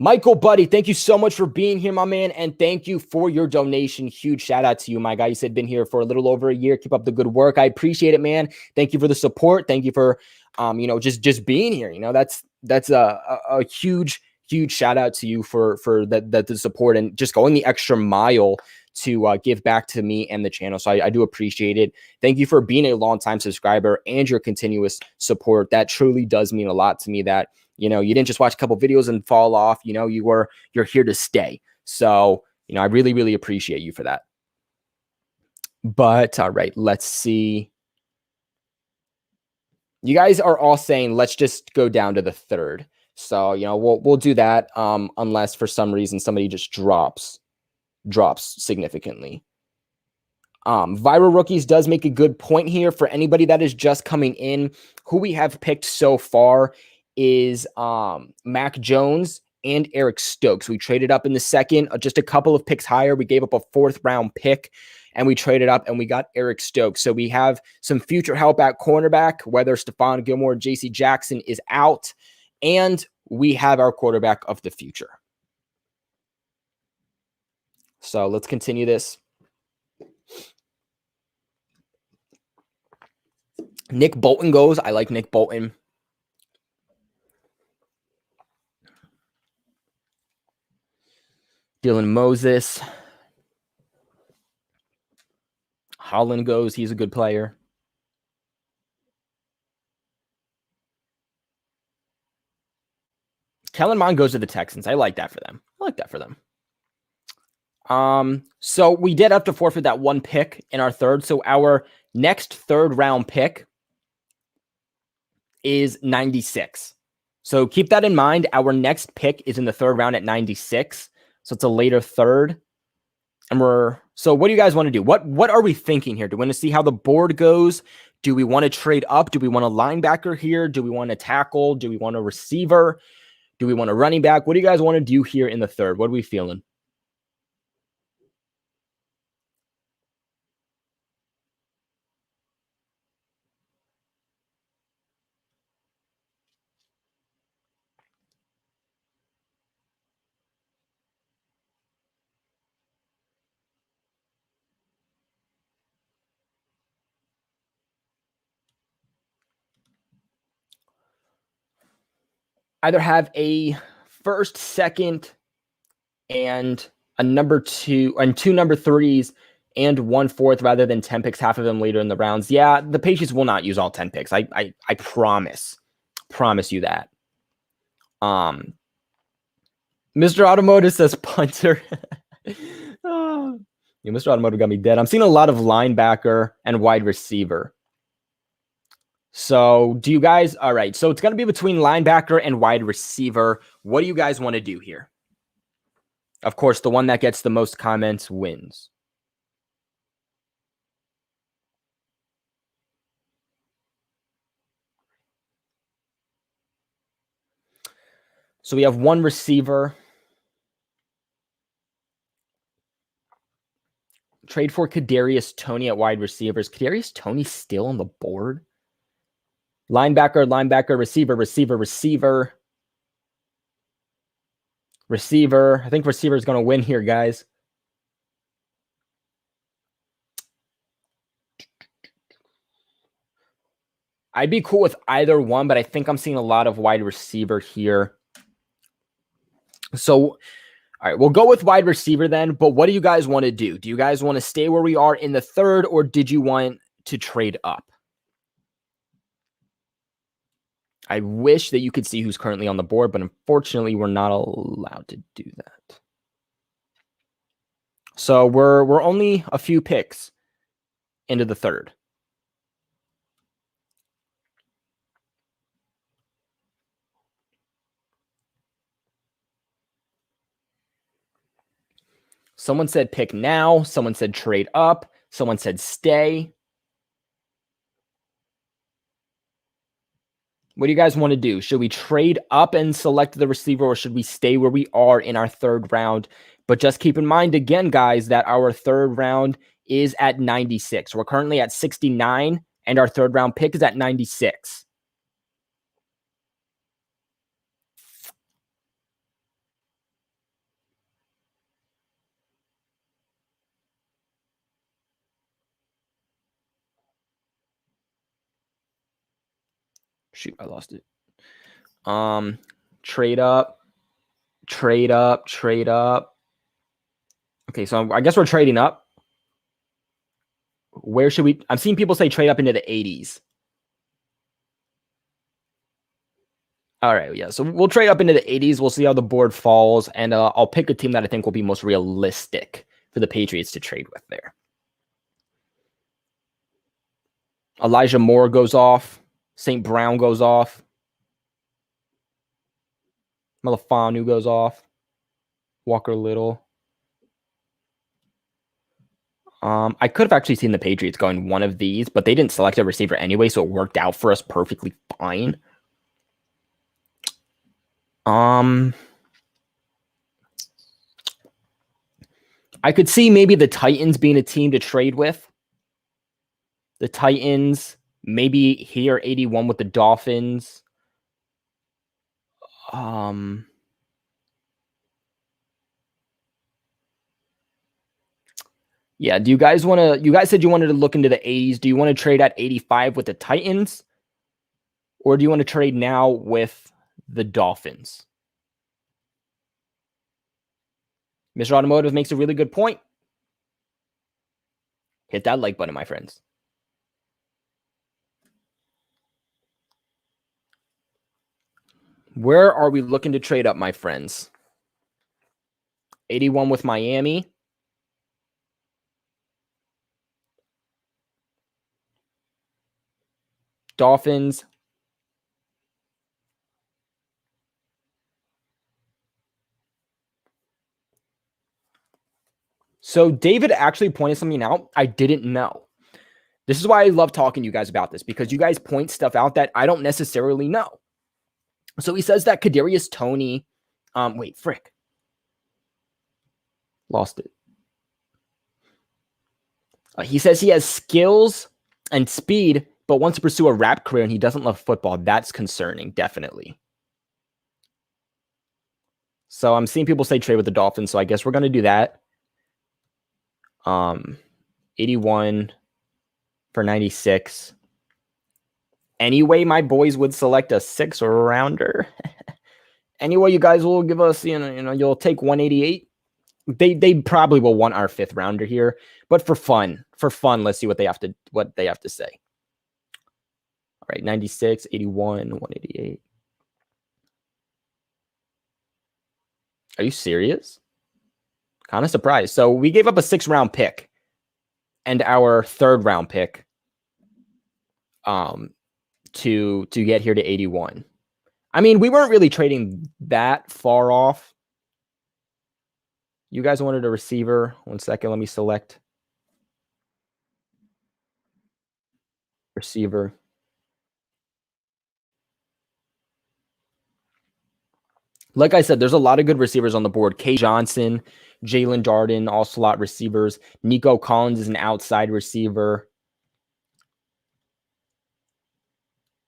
Michael, buddy, thank you so much for being here, my man, and thank you for your donation. Huge shout out to you, my guy. You said been here for a little over a year. Keep up the good work. I appreciate it, man. Thank you for the support. Thank you for, just being here. That's a huge shout out to you for the support and just going the extra mile to give back to me and the channel. So I do appreciate it. Thank you for being a longtime subscriber and your continuous support. That truly does mean a lot to me. That you didn't just watch a couple videos and fall off. You're here to stay. So, I really, really appreciate you for that. But all right, let's see. You guys are all saying, let's just go down to the third. So, we'll do that. Unless for some reason somebody just drops significantly. Viral Rookies does make a good point here for anybody that is just coming in. Who we have picked so far is Mac Jones and Eric Stokes. We traded up in the second, just a couple of picks higher. We gave up a 4th round pick and we traded up and we got Eric Stokes. So we have some future help at cornerback, whether Stephon Gilmore, JC Jackson is out, and we have our quarterback of the future. So let's continue this. Nick Bolton goes. I like Nick Bolton. Dylan Moses. Holland goes. He's a good player. Kellen Mond goes to the Texans. I like that for them. So we did have to forfeit that one pick in our third. So our next 3rd round pick is 96. So keep that in mind. Our next pick is in the 3rd round at 96. So it's a later third. And so what do you guys want to do? What are we thinking here? Do we want to see how the board goes? Do we want to trade up? Do we want a linebacker here? Do we want a tackle? Do we want a receiver? Do we want a running back? What do you guys want to do here in the third? What are we feeling? Either have a 1st, 2nd, and a number 2, and 2 number 3s, and 1 4th rather than 10 picks, half of them later in the rounds. Yeah, the Patriots will not use all 10 picks. I promise you that. Mr. Automotive says punter. Oh, yeah, Mr. Automotive got me dead. I'm seeing a lot of linebacker and wide receiver. So do you guys, all right, so it's going to be between linebacker and wide receiver. What do you guys want to do here? Of course, the one that gets the most comments wins. So we have one receiver. Trade for Kadarius Toney at wide receivers. Kadarius Toney still on the board? Linebacker, receiver. Receiver. I think receiver is going to win here, guys. I'd be cool with either one, but I think I'm seeing a lot of wide receiver here. So, all right, we'll go with wide receiver then. But what do you guys want to do? Do you guys want to stay where we are in the third, or did you want to trade up? I wish that you could see who's currently on the board, but unfortunately, we're not allowed to do that. So we're only a few picks into the third. Someone said pick now. Someone said trade up. Someone said stay. What do you guys want to do? Should we trade up and select the receiver, or should we stay where we are in our third round? But just keep in mind, again, guys, that our third round is at 96. We're currently at 69, and our third round pick is at 96. Shoot, I lost it. Trade up, trade up, trade up. Okay, so I guess we're trading up. Where should we? I'm seeing people say trade up into the 80s. All right, yeah. So we'll trade up into the 80s. We'll see how the board falls, and I'll pick a team that I think will be most realistic for the Patriots to trade with there. Elijah Moore goes off. St. Brown goes off. Malafanu goes off. Walker Little. I could have actually seen the Patriots going one of these, but they didn't select a receiver anyway, so it worked out for us perfectly fine. I could see maybe the Titans being a team to trade with. The Titans, maybe here 81 with the Dolphins. Yeah, do you guys want to, you guys said you wanted to look into the 80s. Do you want to trade at 85 with the Titans? Or do you want to trade now with the Dolphins? Mr. Automotive makes a really good point. Hit that like button, my friends. Where are we looking to trade up, my friends? 81 with Miami. Dolphins. So David actually pointed something out I didn't know. This is why I love talking to you guys about this, because you guys point stuff out that I don't necessarily know. So he says that Kadarius Toney, wait, frick. Lost it. He says he has skills and speed, but wants to pursue a rap career and he doesn't love football. That's concerning, definitely. So I'm seeing people say trade with the Dolphins, so I guess we're going to do that. 81 for 96. Anyway, my boys would select a 6 rounder. Anyway, you guys will give us, you'll take 188. They probably will want our 5th rounder here, but for fun, let's see what they have to say. All right, 96, 81, 188. Are you serious? Kind of surprised. So we gave up a 6th round pick and our 3rd round pick to get here to 81. I mean, we weren't really trading that far off. You guys wanted a receiver. 1 second, let me select receiver. Like I said, there's a lot of good receivers on the board. K. Johnson, Jalen Darden, all slot receivers. Nico Collins is an outside receiver.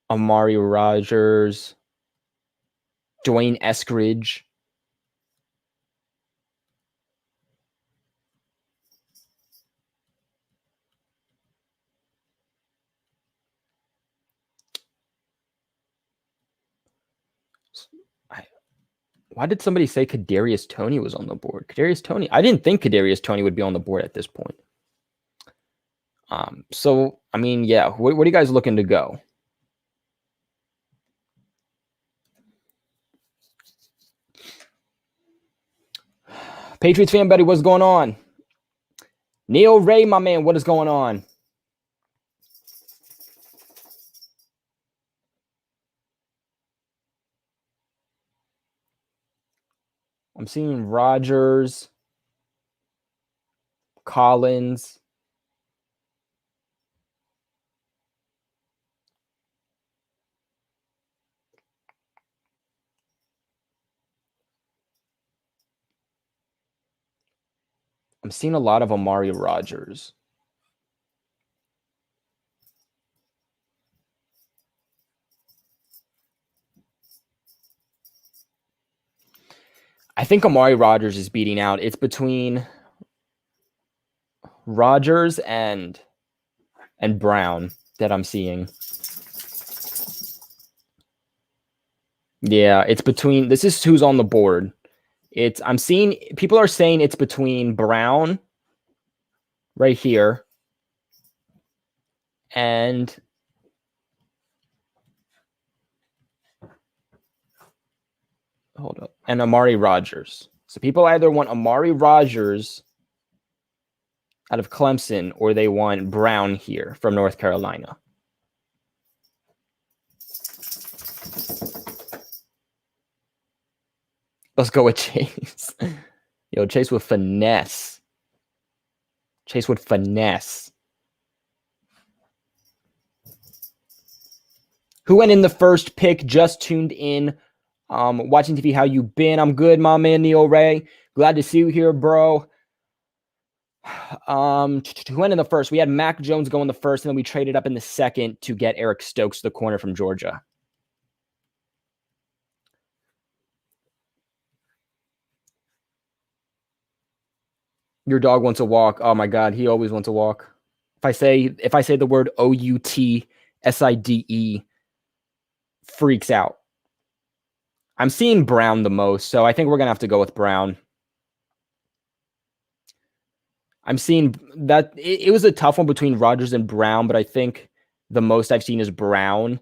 Amari Rogers. Dwayne Eskridge. Why did somebody say Kadarius Toney was on the board? Kadarius Toney. I didn't think Kadarius Toney would be on the board at this point. So I mean, yeah. What are you guys looking to go? Patriots fan, buddy, what's going on? Neil Ray, my man, what is going on? I'm seeing Rodgers, Collins. I'm seeing a lot of Amari Rodgers. I think Amari Rodgers is beating out. It's between Rodgers and Brown that I'm seeing. Yeah, it's between. This is who's on the board. I'm seeing people are saying it's between Brown right here and hold up, and Amari Rodgers. So people either want Amari Rodgers out of Clemson or they want Brown here from North Carolina. Let's go with Chase. Yo, Chase with finesse. Chase with finesse. Who went in the first pick? Just tuned in. Watching TV. How you been? I'm good, my man Neil Ray. Glad to see you here, bro. Who went in the first? We had Mac Jones go in the first, and then we traded up in the second to get Eric Stokes, the corner from Georgia. Your dog wants a walk. Oh my God, he always wants a walk. If I say the word OUTSIDE, freaks out. I'm seeing Brown the most, so I think we're gonna have to go with Brown. I'm seeing that it was a tough one between Rodgers and Brown, but I think the most I've seen is Brown.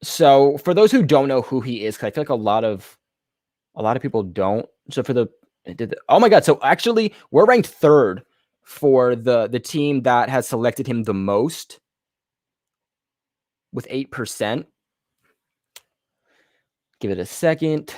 So for those who don't know who he is, because I feel like a lot of people don't. So for oh my God, so actually we're ranked third for the team that has selected him the most with 8%. Give it a second.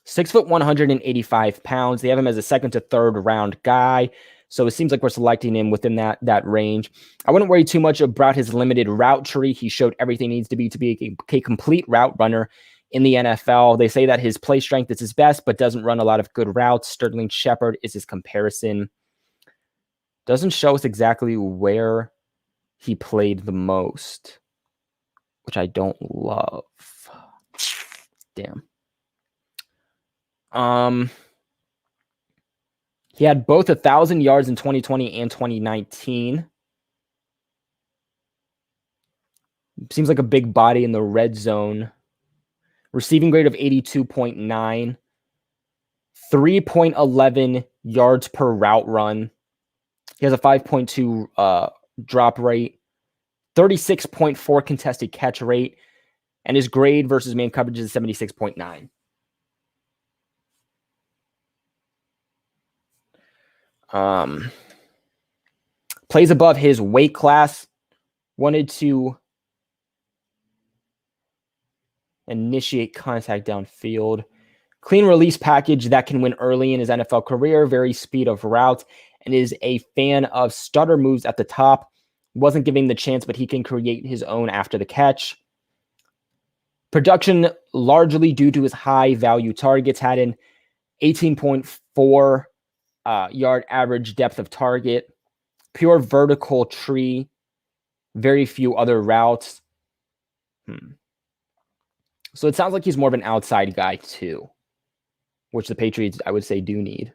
6 foot, 185 pounds. They have him as a second to third round guy. So it seems like we're selecting him within that range. I wouldn't worry too much about his limited route tree. He showed everything he needs to be a complete route runner in the NFL. They say that his play strength is his best, but doesn't run a lot of good routes. Sterling Shepard is his comparison. Doesn't show us exactly where he played the most, which I don't love. Damn. He had both 1,000 yards in 2020 and 2019. Seems like a big body in the red zone. Receiving grade of 82.9. 3.11 yards per route run. He has a 5.2 drop rate. 36.4 contested catch rate. And his grade versus man coverage is 76.9. Plays above his weight class. Wanted to initiate contact downfield. Clean release package that can win early in his NFL career. Very speed of route. And is a fan of stutter moves at the top. Wasn't giving the chance, but he can create his own after the catch. Production largely due to his high value targets. Had an 18.4 yard average depth of target. Pure vertical tree. Very few other routes. So it sounds like he's more of an outside guy too, which the Patriots, I would say, do need.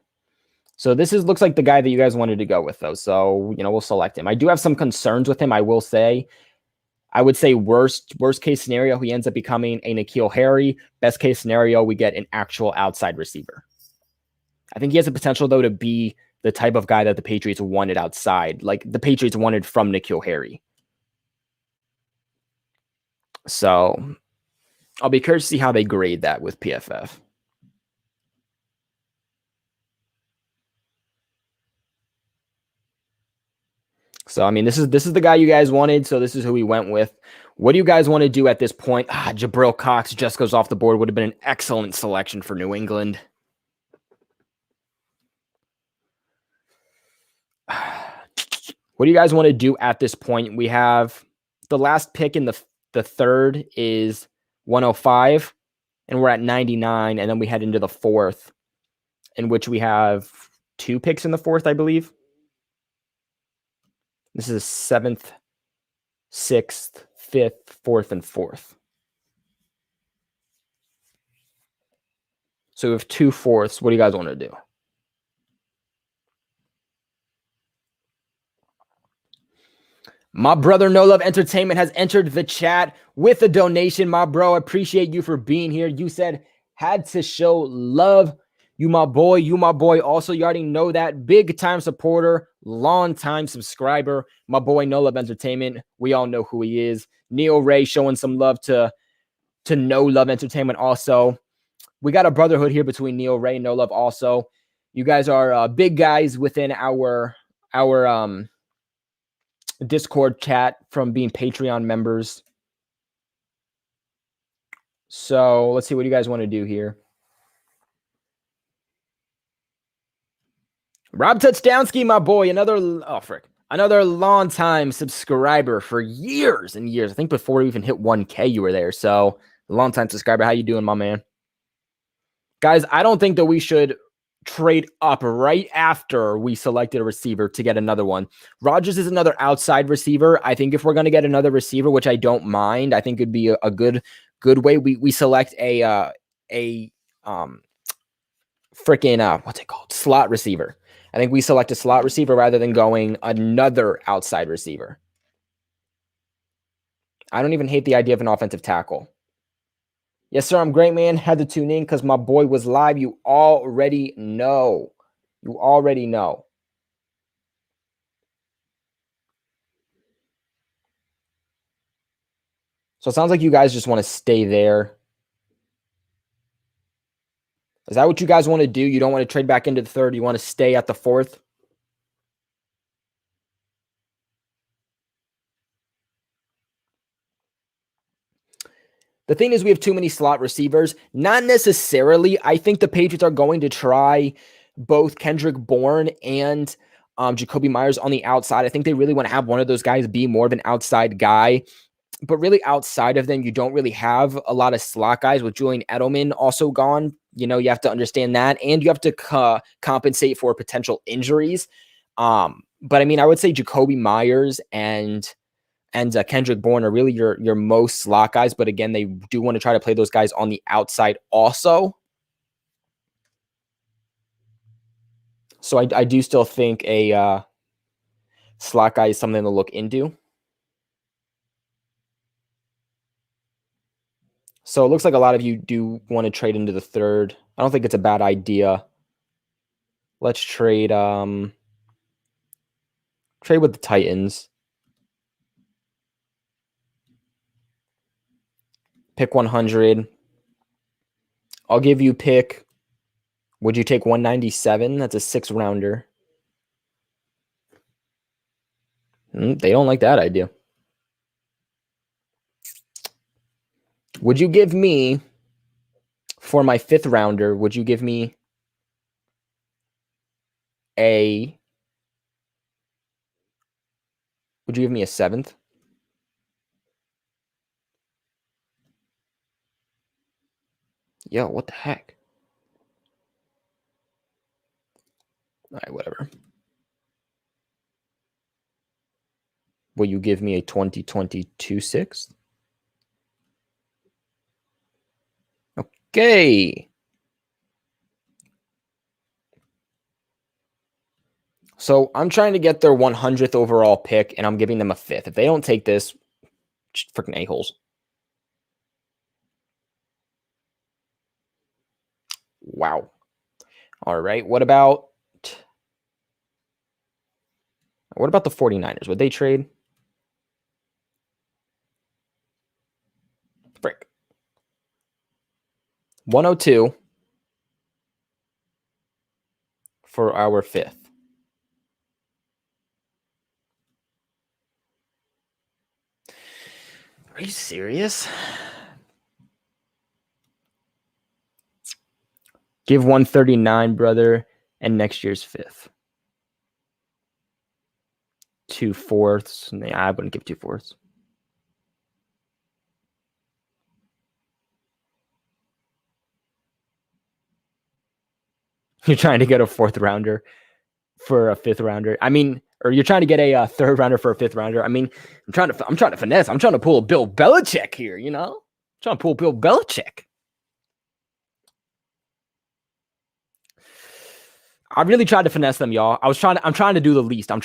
So this looks like the guy that you guys wanted to go with, though. So, we'll select him. I do have some concerns with him, I will say. I would say worst case scenario, he ends up becoming a N'Keal Harry. Best case scenario, we get an actual outside receiver. I think he has the potential, though, to be the type of guy that the Patriots wanted outside, like the Patriots wanted from N'Keal Harry. So I'll be curious to see how they grade that with PFF. So, I mean, this is the guy you guys wanted, so this is who we went with. What do you guys want to do at this point? Jabril Cox just goes off the board. Would have been an excellent selection for New England. What do you guys want to do at this point? We have the last pick in the third is 105, and we're at 99, and then we head into the fourth, in which we have 2 picks in the fourth, I believe. This is 7th, 6th, 5th, 4th, and 4th. So we have 2 fourths. What do you guys want to do? My brother No Love Entertainment has entered the chat with a donation. My bro, appreciate you for being here. You said had to show love. You my boy. You my boy. Also, you already know that. Big time supporter, long time subscriber. My boy No Love Entertainment. We all know who he is. Neil Ray showing some love to No Love Entertainment also. We got a brotherhood here between Neil Ray and No Love also. You guys are big guys within our Discord chat from being Patreon members. So let's see what you guys want to do here. Rob Touchdownsky, my boy, another long time subscriber for years and years. I think before we even hit 1K, you were there. So long time subscriber. How you doing, my man? Guys, I don't think that we should trade up right after we selected a receiver to get another one. Rodgers is another outside receiver. I think if we're going to get another receiver, which I don't mind, I think it'd be a good way. We select a freaking what's it called? Slot receiver. I think we select a slot receiver rather than going another outside receiver. I don't even hate the idea of an offensive tackle. Yes, sir. I'm great, man. Had to tune in because my boy was live. You already know. You already know. So it sounds like you guys just want to stay there. Is that what you guys want to do? You don't want to trade back into the third. You want to stay at the fourth? The thing is, we have too many slot receivers. Not necessarily. I think the Patriots are going to try both Kendrick Bourne and Jacoby Myers on the outside. I think they really want to have one of those guys be more of an outside guy. But really, outside of them, you don't really have a lot of slot guys. With Julian Edelman also gone, you have to understand that. And you have to compensate for potential injuries. But I mean, I would say Jacoby Myers and Kendrick Bourne are really your most slot guys. But again, they do want to try to play those guys on the outside also. So I do still think a slot guy is something to look into. So it looks like a lot of you do want to trade into the third. I don't think it's a bad idea. Let's trade with the Titans. Pick 100. I'll give you pick. Would you take 197? That's a 6th rounder. They don't like that idea. Would you give me, for my 5th rounder, would you give me a 7th? Yo, what the heck? All right, whatever. Will you give me a 2022 6th? Okay. So I'm trying to get their 100th overall pick, and I'm giving them a 5th. If they don't take this, Freaking a-holes. Wow. All right. What about the 49ers? Would they trade? Frick. 102 for our 5th. Are you serious? Give 139, brother, and next year's 5th. 2/4. Yeah, I wouldn't give 2/4. You're trying to get a 4th rounder for a 5th rounder. I mean, or you're trying to get a 3rd rounder for a 5th rounder. I mean, I'm trying to finesse. I'm trying to pull a Bill Belichick here, you know? I'm trying to pull Bill Belichick. I really tried to finesse them, y'all. I'm trying to do the least. I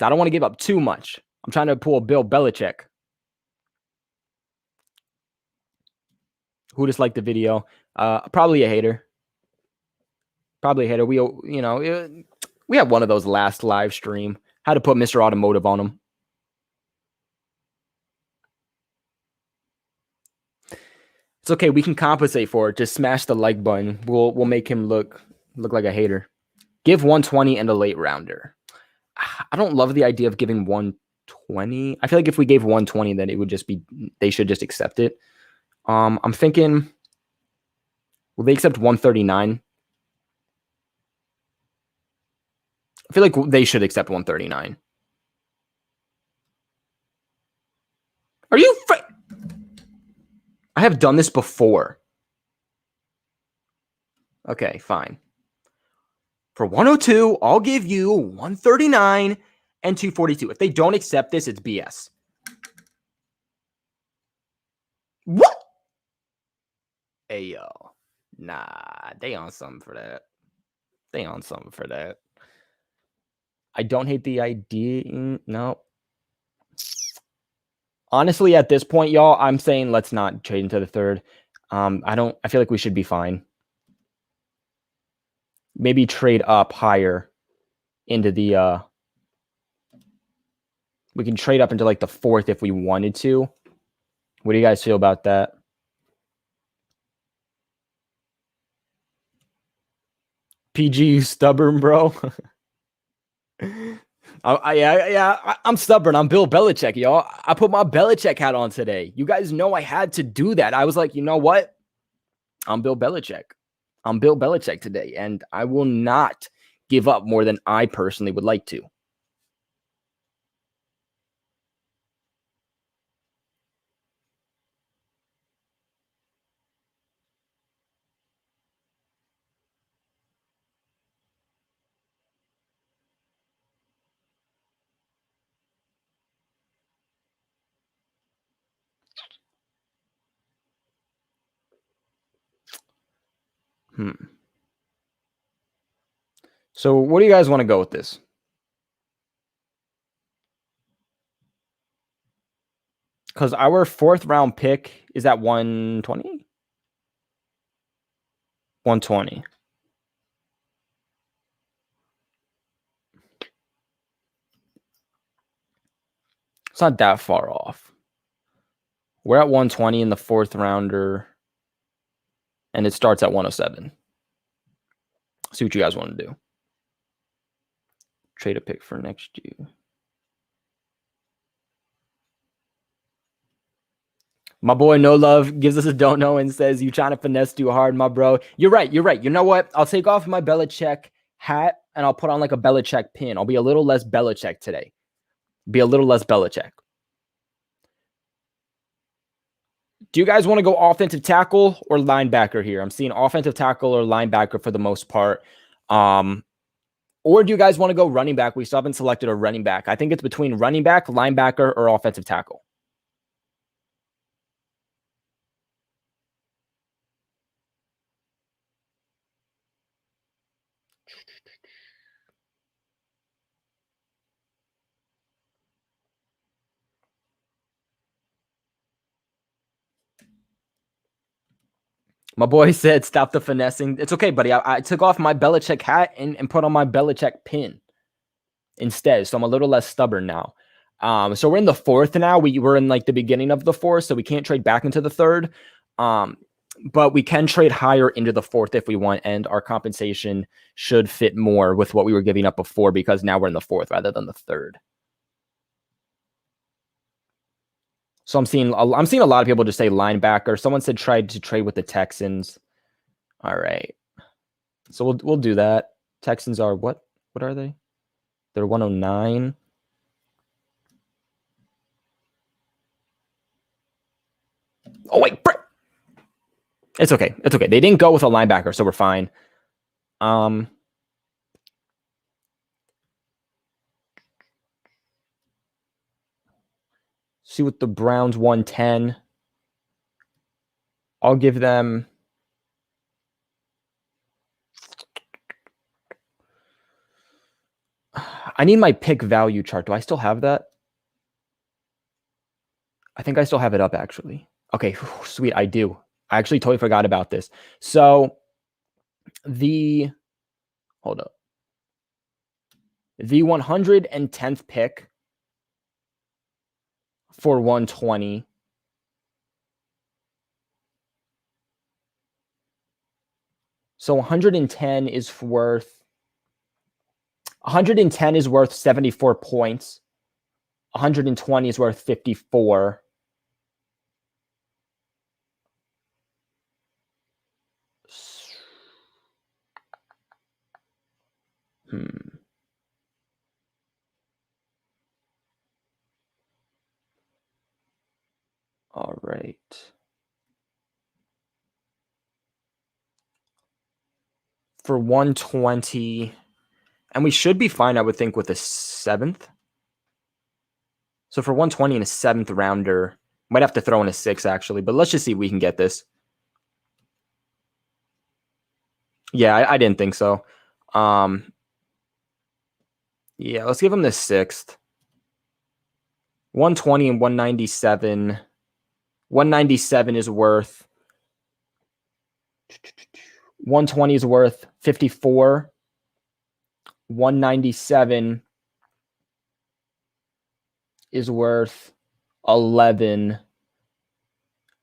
don't want to give up too much. I'm trying to pull a Bill Belichick. Who disliked the video? Probably a hater. We had one of those last live stream. Had to put Mr. Automotive on him. It's okay. We can compensate for it. Just smash the like button. We'll make him look like a hater. Give 120 and a late rounder. I don't love the idea of giving 120. I feel like if we gave 120, then it would just be they should just accept it. I'm thinking, will they accept 139? I feel like they should accept 139. Are you? I have done this before. Okay, fine. For 102, I'll give you 139 and 242. If they don't accept this, it's BS. What? Hey, yo. Nah, they on something for that. I don't hate the idea. No. Honestly, at this point, y'all, I'm saying let's not trade into the 3rd. I feel like we should be fine. Maybe trade up higher into the we can trade up into like the 4th if we wanted to. What do you guys feel about that? PG, you stubborn, bro. I'm stubborn. I'm Bill Belichick, y'all. I put my Belichick hat on today. You guys know I had to do that. I was like, you know what? I'm Bill Belichick. I'm Bill Belichick today, and I will not give up more than I personally would like to. So what do you guys want to go with this? Because our 4th round pick is at 120? 120. It's not that far off. We're at 120 in the 4th rounder, and it starts at 107. See what you guys want to do. Trade a pick for next year. My boy No Love gives us a don't know and says, you trying to finesse too hard, my bro. You're right. You know what? I'll take off my Belichick hat and I'll put on like a Belichick pin. I'll be a little less Belichick today. Be a little less Belichick. Do you guys want to go offensive tackle or linebacker here? I'm seeing offensive tackle or linebacker for the most part. Or do you guys want to go running back? We still haven't selected a running back. I think it's between running back, linebacker, or offensive tackle. My boy said, stop the finessing. It's okay, buddy. I took off my Belichick hat and put on my Belichick pin instead. So I'm a little less stubborn now. So we're in the fourth now. We were in like the beginning of the fourth, so we can't trade back into the third. But we can trade higher into the fourth if we want, and our compensation should fit more with what we were giving up before because now we're in the fourth rather than the third. So I'm seeing a lot of people just say linebacker. Someone said tried to trade with the Texans. All right. So we'll do that. Texans are what? What are they? They're 109. Oh wait, it's okay. It's okay. They didn't go with a linebacker, so we're fine. See what the Browns 110. I'll give them. I need my pick value chart. Do I still have that? I think I still have it up actually. Okay, sweet. I do. I actually totally forgot about this. So hold up. The 110th pick for 120. So 110 is worth 74 points. 120 is worth 54. All right. For 120, and we should be fine, I would think, with a 7th. So for 120 and a 7th rounder, might have to throw in a 6 actually, but let's just see if we can get this. Yeah, I didn't think so. Yeah, let's give him the 6th. 120 and 197. 197 is worth 120 is worth 54. 197 is worth 11.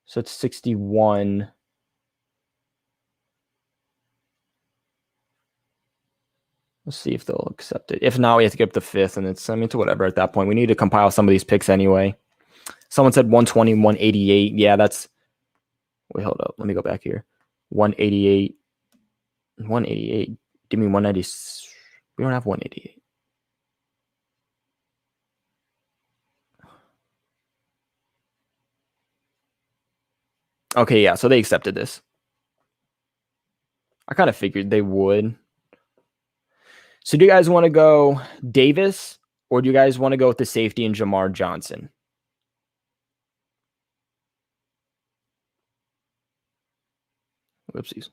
So it's 61. Let's see if they'll accept it. If not, we have to get up the 5th, and it's whatever at that point. We need to compile some of these picks anyway. Someone said 120, 188. Yeah, that's. Wait, hold up. Let me go back here. 188. 188. Give me 190. We don't have 188. Okay, yeah, so they accepted this. I kind of figured they would. So do you guys want to go Davis, or do you guys want to go with the safety and Jamar Johnson? Whoopsies.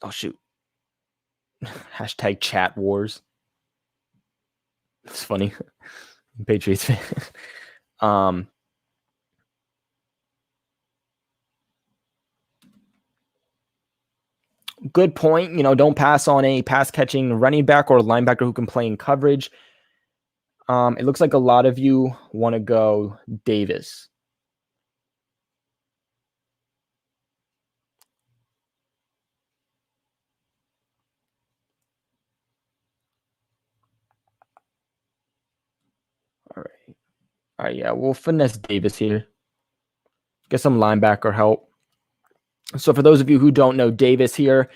Oh, shoot. Hashtag chat wars. It's funny. Patriots fan. Good point. Don't pass on a pass catching running back or linebacker who can play in coverage. It looks like a lot of you want to go Davis. All right. Yeah, we'll finesse Davis here. Get some linebacker help. So for those of you who don't know Davis here,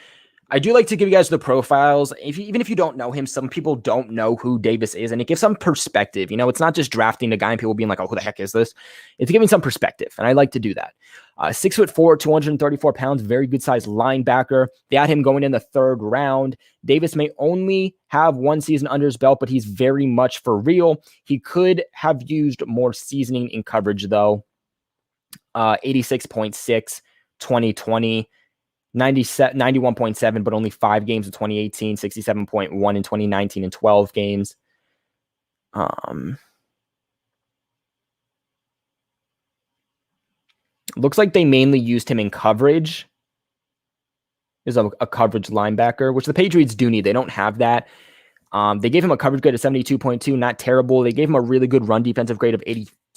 I do like to give you guys the profiles. Even if you don't know him, some people don't know who Davis is, and it gives some perspective. It's not just drafting a guy and people being like, oh, who the heck is this? It's giving some perspective, and I like to do that. 6'4", 234 pounds, very good sized linebacker. They had him going in the 3rd round. Davis may only have 1 season under his belt, but he's very much for real. He could have used more seasoning in coverage, though. 86.6, 2020. 91.7, but only 5 games in 2018, 67.1 in 2019 and 12 games. Looks like they mainly used him in coverage. Is a coverage linebacker, which the Patriots do need. They don't have that. They gave him a coverage grade of 72.2, not terrible. They gave him a really good run defensive grade of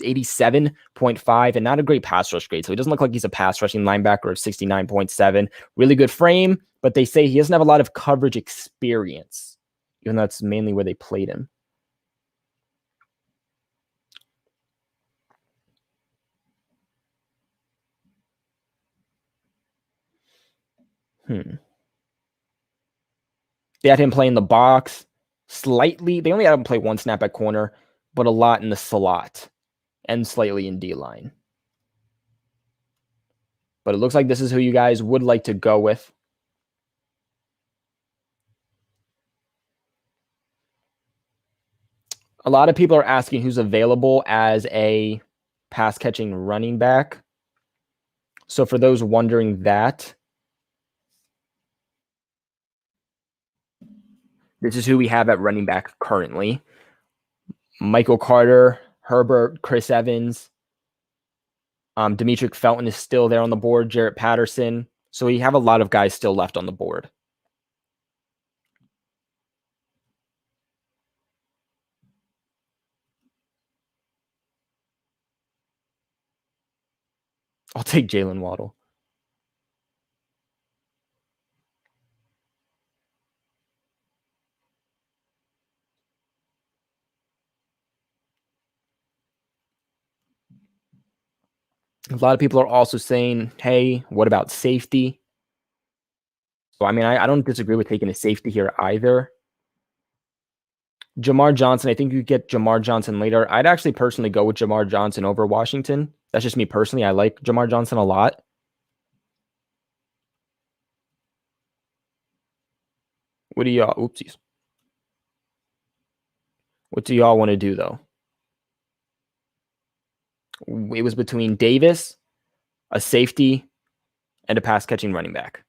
87.5, and not a great pass rush grade. So he doesn't look like he's a pass rushing linebacker of 69.7. Really good frame, but they say he doesn't have a lot of coverage experience, even though that's mainly where they played him. They had him play in the box slightly. They only had him play one snap at corner, but a lot in the slot and slightly in D-line. But it looks like this is who you guys would like to go with. A lot of people are asking who's available as a pass-catching running back. So for those wondering that, this is who we have at running back currently. Michael Carter, Herbert, Chris Evans, Demetric Felton is still there on the board, Jarrett Patterson. So we have a lot of guys still left on the board. I'll take Jalen Waddle. A lot of people are also saying, hey, what about safety? So, I mean, I don't disagree with taking a safety here either. Jamar Johnson, I think you get Jamar Johnson later. I'd actually personally go with Jamar Johnson over Washington. That's just me personally. I like Jamar Johnson a lot. What do y'all, oopsies. What do y'all want to do, though? It was between Davis, a safety, and a pass-catching running back.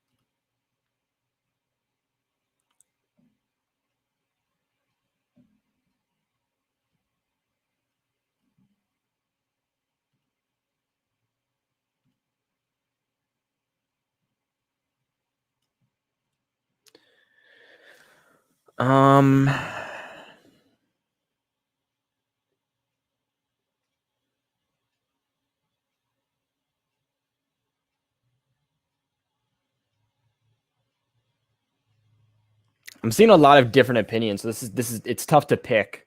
I'm seeing a lot of different opinions. So it's tough to pick.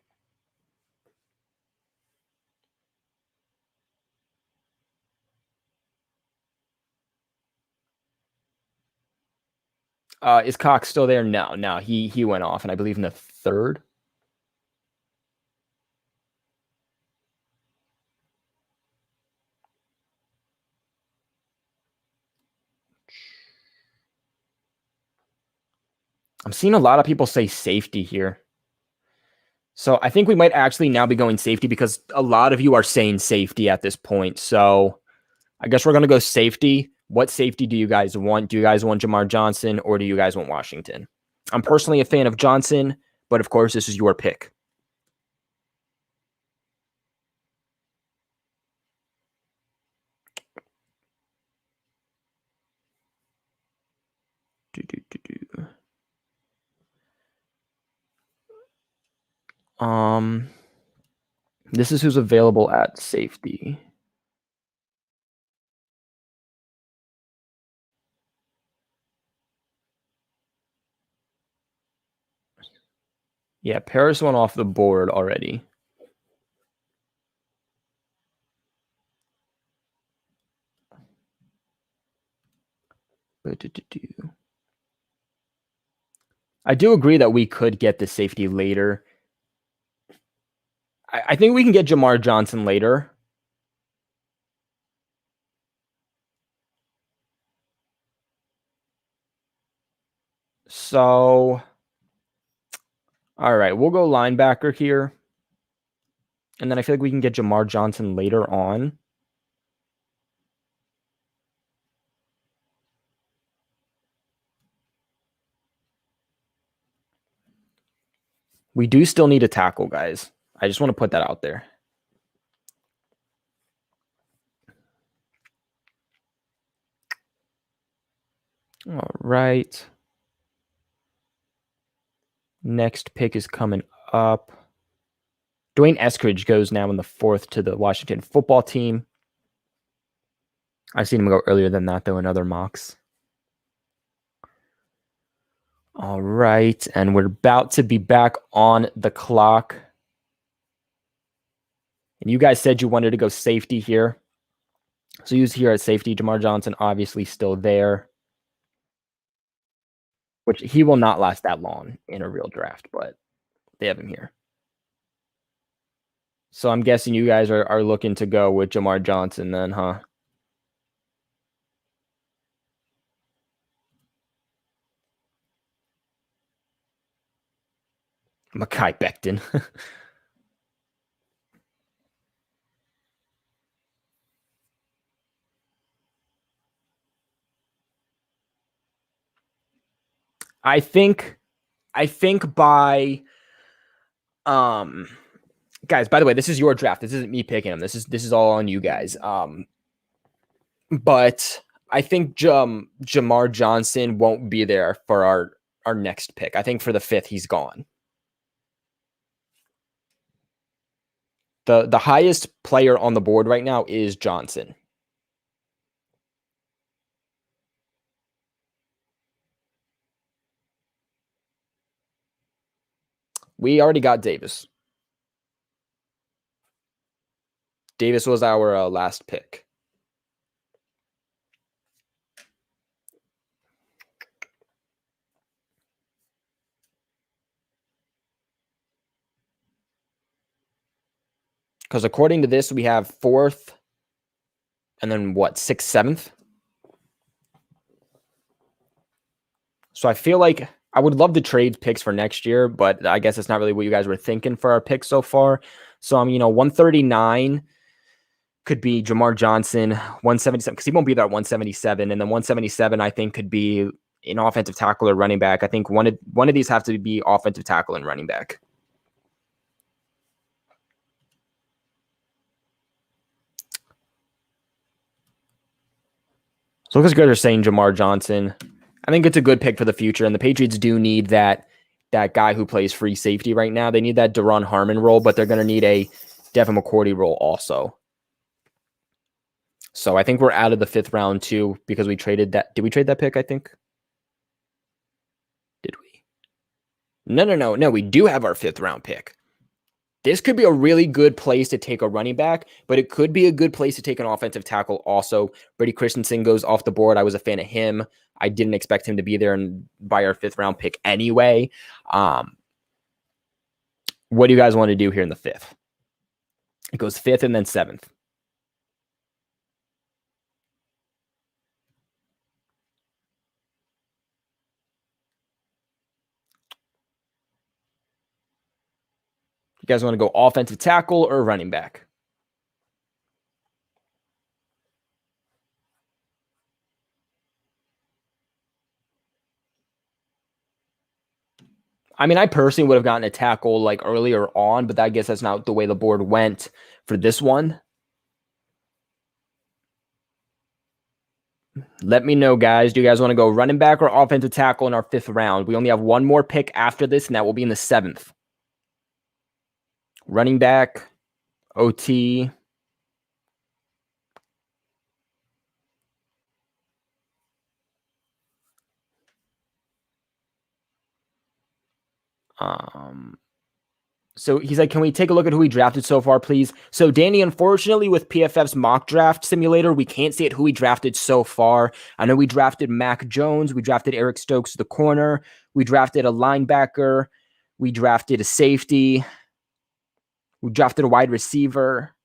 Is Cox still there? No, he went off, and I believe in the third. I'm seeing a lot of people say safety here. So I think we might actually now be going safety because a lot of you are saying safety at this point. So I guess we're going to go safety. What safety do you guys want? Do you guys want Jamar Johnson or do you guys want Washington? I'm personally a fan of Johnson, but of course, this is your pick. This is who's available at safety. Yeah, Paris went off the board already. I do agree that we could get the safety later. I think we can get Jamar Johnson later. So, all right, we'll go linebacker here. And then I feel like we can get Jamar Johnson later on. We do still need a tackle, guys. I just want to put that out there. All right. Next pick is coming up. Dwayne Eskridge goes now in the 4th to the Washington football team. I've seen him go earlier than that, though, in other mocks. All right. And we're about to be back on the clock. And you guys said you wanted to go safety here. So use here at safety. Jamar Johnson obviously still there, which he will not last that long in a real draft, but they have him here. So I'm guessing you guys are looking to go with Jamar Johnson then, huh? Mekhi Becton. I think by guys, by the way, this is your draft. This isn't me picking him. This is all on you guys. But I think Jamar Johnson won't be there for our next pick. I think for the 5th, he's gone. The highest player on the board right now is Johnson. We already got Davis. Davis was our last pick. Because according to this, we have 4th and then what, 6th, 7th? So I feel like I would love to trade picks for next year, but I guess it's not really what you guys were thinking for our picks so far. So 139 could be Jamar Johnson, 177, because he won't be there at 177. And then 177, I think, could be an offensive tackle or running back. I think one of these have to be offensive tackle and running back. So because you guys are saying Jamar Johnson, I think it's a good pick for the future. And the Patriots do need that guy who plays free safety right now. They need that Daron Harmon role, but they're going to need a Devin McCourty role also. So I think we're out of the 5th round too because we traded that. Did we trade that pick? I think. Did we? No. We do have our 5th round pick. This could be a really good place to take a running back, but it could be a good place to take an offensive tackle also. Brady Christensen goes off the board. I was a fan of him. I didn't expect him to be there and by our 5th round pick anyway. What do you guys want to do here in the 5th? It goes 5th and then 7th. You guys want to go offensive tackle or running back? I mean, I personally would have gotten a tackle like earlier on, but I guess that's not the way the board went for this one. Let me know, guys. Do you guys want to go running back or offensive tackle in our 5th round? We only have one more pick after this, and that will be in the 7th. Running back, OT. So he's like, can we take a look at who we drafted so far, please? So Danny, unfortunately, with PFF's mock draft simulator, we can't see who we drafted so far. I know we drafted Mac Jones. We drafted Eric Stokes, the corner. We drafted a linebacker. We drafted a safety. We drafted a wide receiver.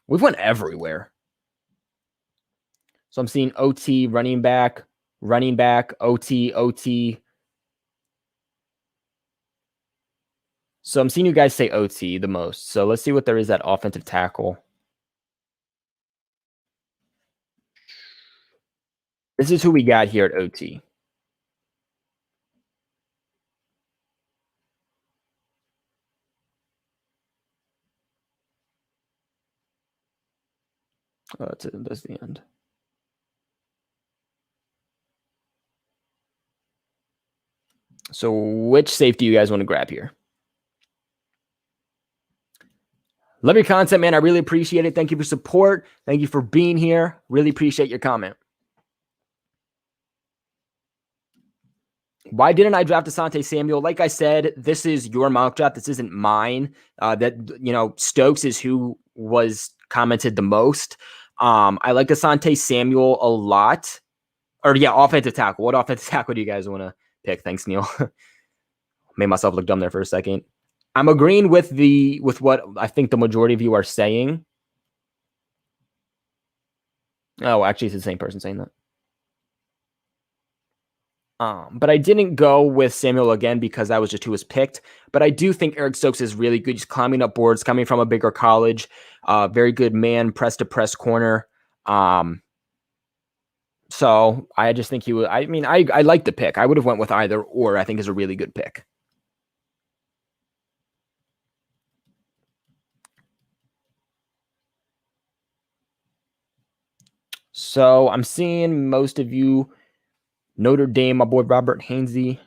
We've went everywhere. So I'm seeing OT, running back, OT. So I'm seeing you guys say OT the most. So let's see what there is at offensive tackle. This is who we got here at OT. That's it. That's the end. So which safety you guys want to grab here? Love your content, man. I really appreciate it. Thank you for support. Thank you for being here. Really appreciate your comment. Why didn't I draft Asante Samuel? Like I said, this is your mock draft. This isn't mine. Stokes is who was commented the most. I like Asante Samuel a lot. Or yeah, offensive tackle. What offensive tackle do you guys want to pick? Thanks, Neil. Made myself look dumb there for a second. I'm agreeing with what I think the majority of you are saying. Oh, actually, it's the same person saying that. But I didn't go with Samuel again because that was just who was picked. But I do think Eric Stokes is really good. He's climbing up boards, coming from a bigger college. Very good man, press to press corner. So I just think he would. I mean, I like the pick. I would have went with either or. I think is a really good pick. So I'm seeing most of you. Notre Dame, my boy Robert Hainsey.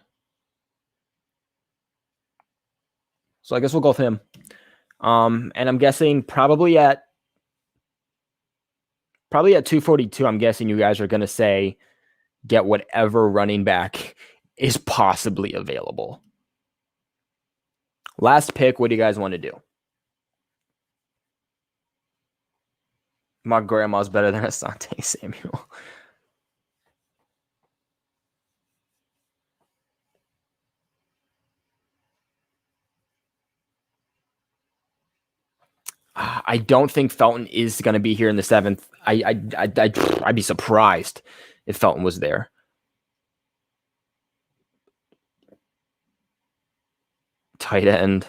So I guess we'll go with him. And I'm guessing probably at 242, I'm guessing you guys are going to say get whatever running back is possibly available. Last pick, what do you guys want to do? My grandma's better than Asante Samuel. I don't think Felton is going to be here in the 7th. I'd be surprised if Felton was there. Tight end.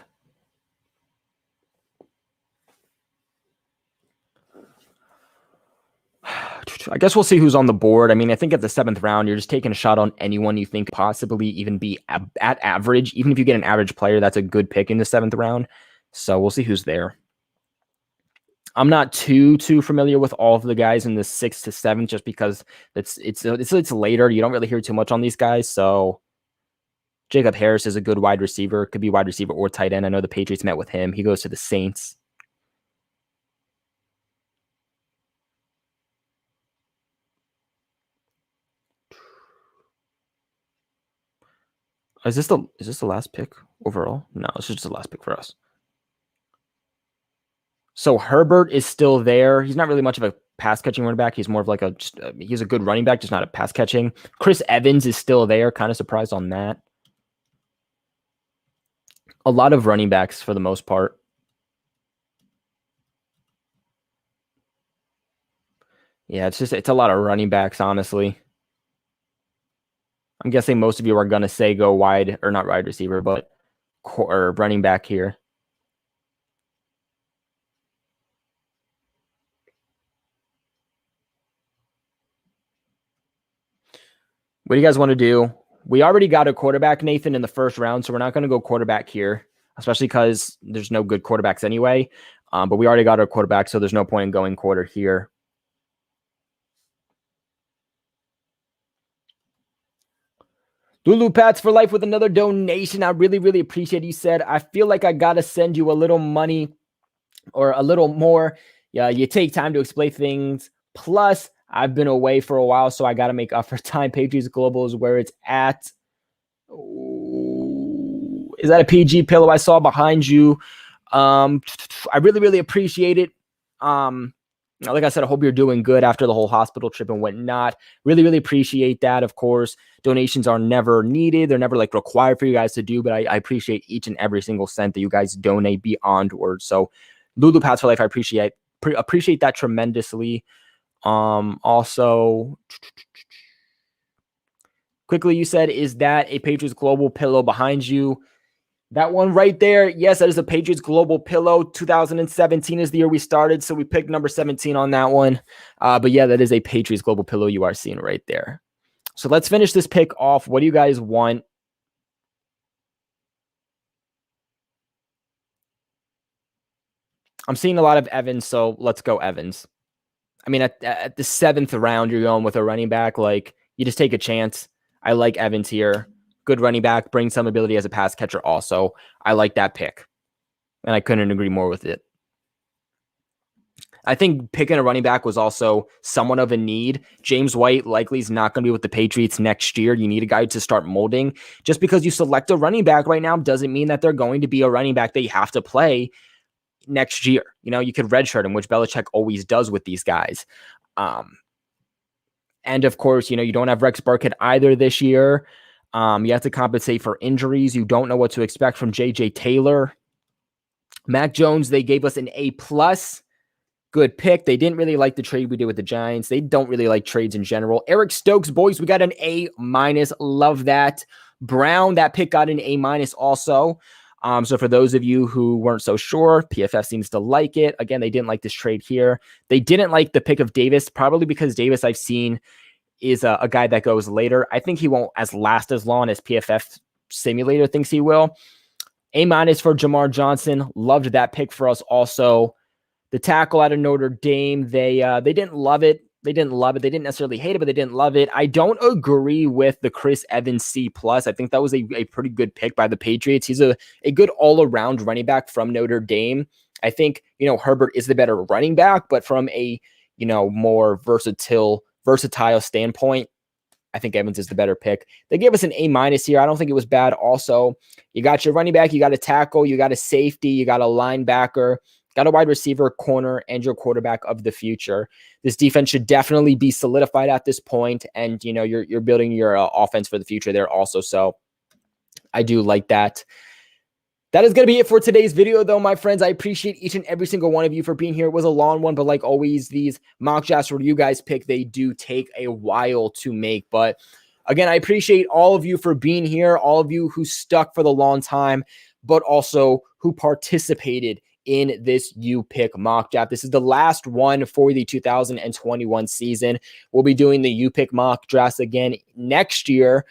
I guess we'll see who's on the board. I mean, I think at the 7th round, you're just taking a shot on anyone you think possibly even be at average. Even if you get an average player, that's a good pick in the 7th round. So we'll see who's there. I'm not too familiar with all of the guys in the 6th to 7th, just because it's later. You don't really hear too much on these guys. So Jacob Harris is a good wide receiver. Could be wide receiver or tight end. I know the Patriots met with him. He goes to the Saints. Is this the last pick overall? No, it's just the last pick for us. So Herbert is still there. He's not really much of a pass catching running back. He's more of like he's a good running back, just not a pass catching. Chris Evans is still there. Kind of surprised on that. A lot of running backs for the most part. Yeah, it's a lot of running backs, honestly. I'm guessing most of you are going to say go wide, or not wide receiver, but or running back here. What do you guys want to do? We already got a quarterback, Nathan, in the 1st round, so we're not going to go quarterback here, especially because there's no good quarterbacks anyway. But we already got our quarterback, so there's no point in going quarter here. Lulu Pats for life with another donation. I really, really appreciate it. You said, I feel like I got to send you a little money or a little more. Yeah, you take time to explain things. Plus, I've been away for a while, so I got to make up for time. Patriots Global is where it's at. Ooh, is that a PG pillow I saw behind you? I really, really appreciate it. Like I said, I hope you're doing good after the whole hospital trip and whatnot. Really, really appreciate that. Of course, donations are never needed. They're never like required for you guys to do, but I appreciate each and every single cent that you guys donate beyond words. So Lulu Pass for Life, I appreciate that tremendously. Also, quickly, you said, is that a Patriots Global pillow behind you? That one right there, yes, that is a Patriots Global pillow. 2017 is the year we started, so we picked number 17 on that one. But yeah, that is a Patriots Global pillow you are seeing right there. So let's finish this pick off. What do you guys want? I'm seeing a lot of Evans, so let's go Evans. I mean, at the 7th round, you're going with a running back. Like, you just take a chance. I like Evans here. Good running back, brings some ability as a pass catcher also. I like that pick, and I couldn't agree more with it. I think picking a running back was also somewhat of a need. James White likely is not going to be with the Patriots next year. You need a guy to start molding. Just because you select a running back right now doesn't mean that they're going to be a running back that you have to play next year. You know, you could redshirt him, which Belichick always does with these guys. And of course, you know, you don't have Rex Burkhead either this year. You have to compensate for injuries. You don't know what to expect from J.J. Taylor. Mac Jones, they gave us an A+. Good pick. They didn't really like the trade we did with the Giants. They don't really like trades in general. Eric Stokes, boys, we got an A-. Love that. Brown, that pick got an A- also. So for those of you who weren't so sure, PFF seems to like it. Again, they didn't like this trade here. They didn't like the pick of Davis, probably because Davis I've seen is a guy that goes later. I think he won't last as long as PFF Simulator thinks he will. A- for Jamar Johnson. Loved that pick for us also. The tackle out of Notre Dame, they didn't love it. They didn't love it. They didn't necessarily hate it, but they didn't love it. I don't agree with the Chris Evans C+. I think that was a pretty good pick by the Patriots. He's a good all-around running back from Notre Dame. I think, you know, Herbert is the better running back, but from a, you know, more versatile standpoint, I think Evans is the better pick. They gave us an A- here. I don't think it was bad. Also, you got your running back, you got a tackle, you got a safety, you got a linebacker, got a wide receiver, corner, and your quarterback of the future. This defense should definitely be solidified at this point, and you know you're building your offense for the future there also. So I do like that. That is going to be it for today's video, though, my friends. I appreciate each and every single one of you for being here. It was a long one, but like always, these mock drafts where you guys pick, they do take a while to make. But again, I appreciate all of you for being here, all of you who stuck for the long time, but also who participated in this You Pick mock draft. This is the last one for the 2021 season. We'll be doing the You Pick mock drafts again next year,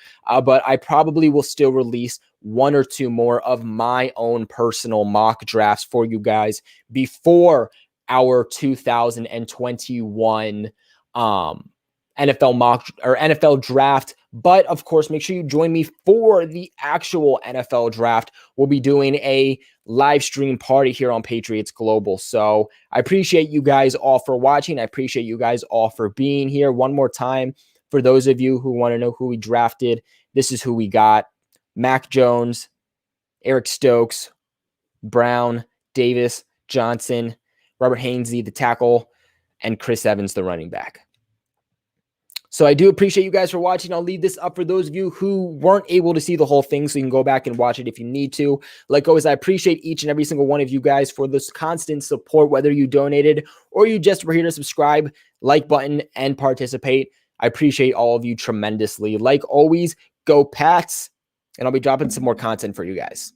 but I probably will still release one or two more of my own personal mock drafts for you guys before our 2021 NFL mock or NFL draft. But of course, make sure you join me for the actual NFL draft. We'll be doing a live stream party here on Patriots Global. So I appreciate you guys all for watching. I appreciate you guys all for being here. One more time, for those of you who want to know who we drafted, this is who we got. Mac Jones, Eric Stokes, Brown, Davis, Johnson, Robert Hainsey, the tackle, and Chris Evans, the running back. So I do appreciate you guys for watching. I'll leave this up for those of you who weren't able to see the whole thing, so you can go back and watch it if you need to. Like always, I appreciate each and every single one of you guys for this constant support, whether you donated or you just were here to subscribe, like button, and participate. I appreciate all of you tremendously. Like always, go Pats, and I'll be dropping some more content for you guys.